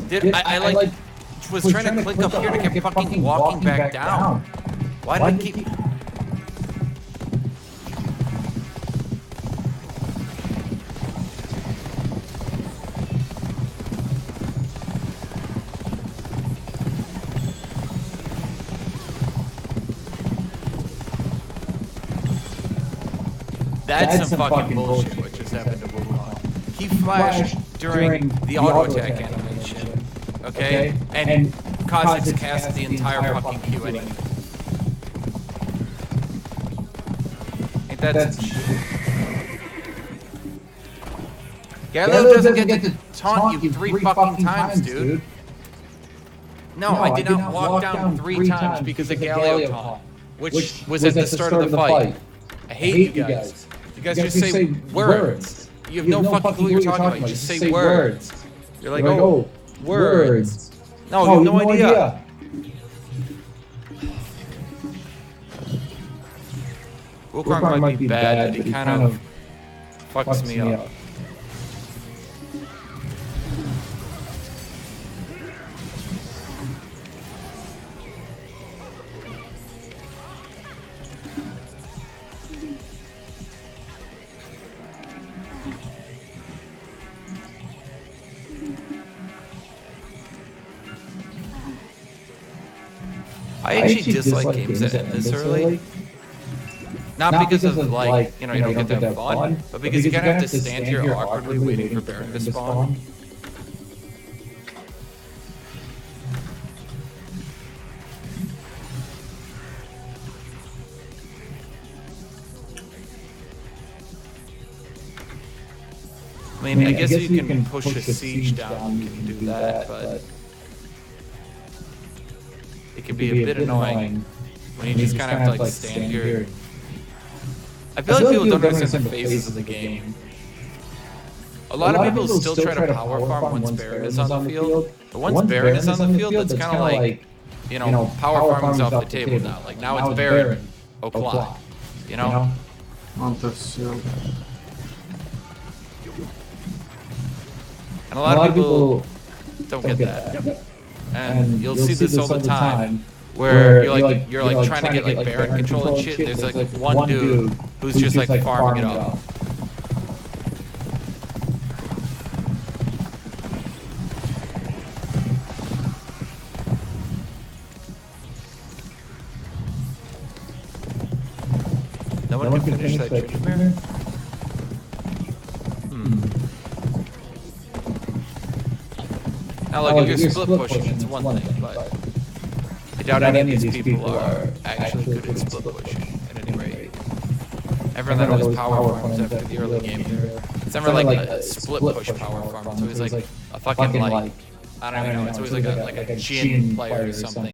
Dude, I like was trying to click up here to get fucking walking back down. Why did I keep... That's some fucking bullshit what just happened to Wukong. He flashed during the auto attack animation, okay? And Kha'Zix cast the entire fucking Q anyway. Ain't that some shit? Galileo doesn't get to taunt you 3 fucking times, dude. No, I did not walk down 3 times because of Galileo taunt, which was at the start of the fight. I hate you guys. You guys just say words. You have no fucking clue what you're talking about. You just say words. You're like, oh, words. No, you have no idea. Wukong might be bad, but he kind of fucks me up. I actually dislike games that end this early. Not because of, like, you know, you don't get to have fun, but because you kind of have to stand here awkwardly waiting for Baron to spawn. I mean, I guess you can push a siege down, you can do that, but it can be a bit annoying when you just kind of have to, like, stand here. I feel like people don't understand the phases of the game. A lot of people still try to power farm once Baron is on the field, but once Baron is on the field, it's kind of like, you know, power farming's off the table now. Like, now it's Baron o'clock, you know? On the field. And a lot of people don't get that. And you'll see this all the time, where you're like trying to get like Baron control and shit. There's like one dude who's just like farming it up. No one can finish that Triggermere? Now look, if you're split pushing, it's one thing, but I doubt any of these people are actually good at split pushing, at any rate. Everyone that always power farms after the early game, it's never like a split push power farm, it's always like a fucking like, I don't even know, it's always like a Jhin player or something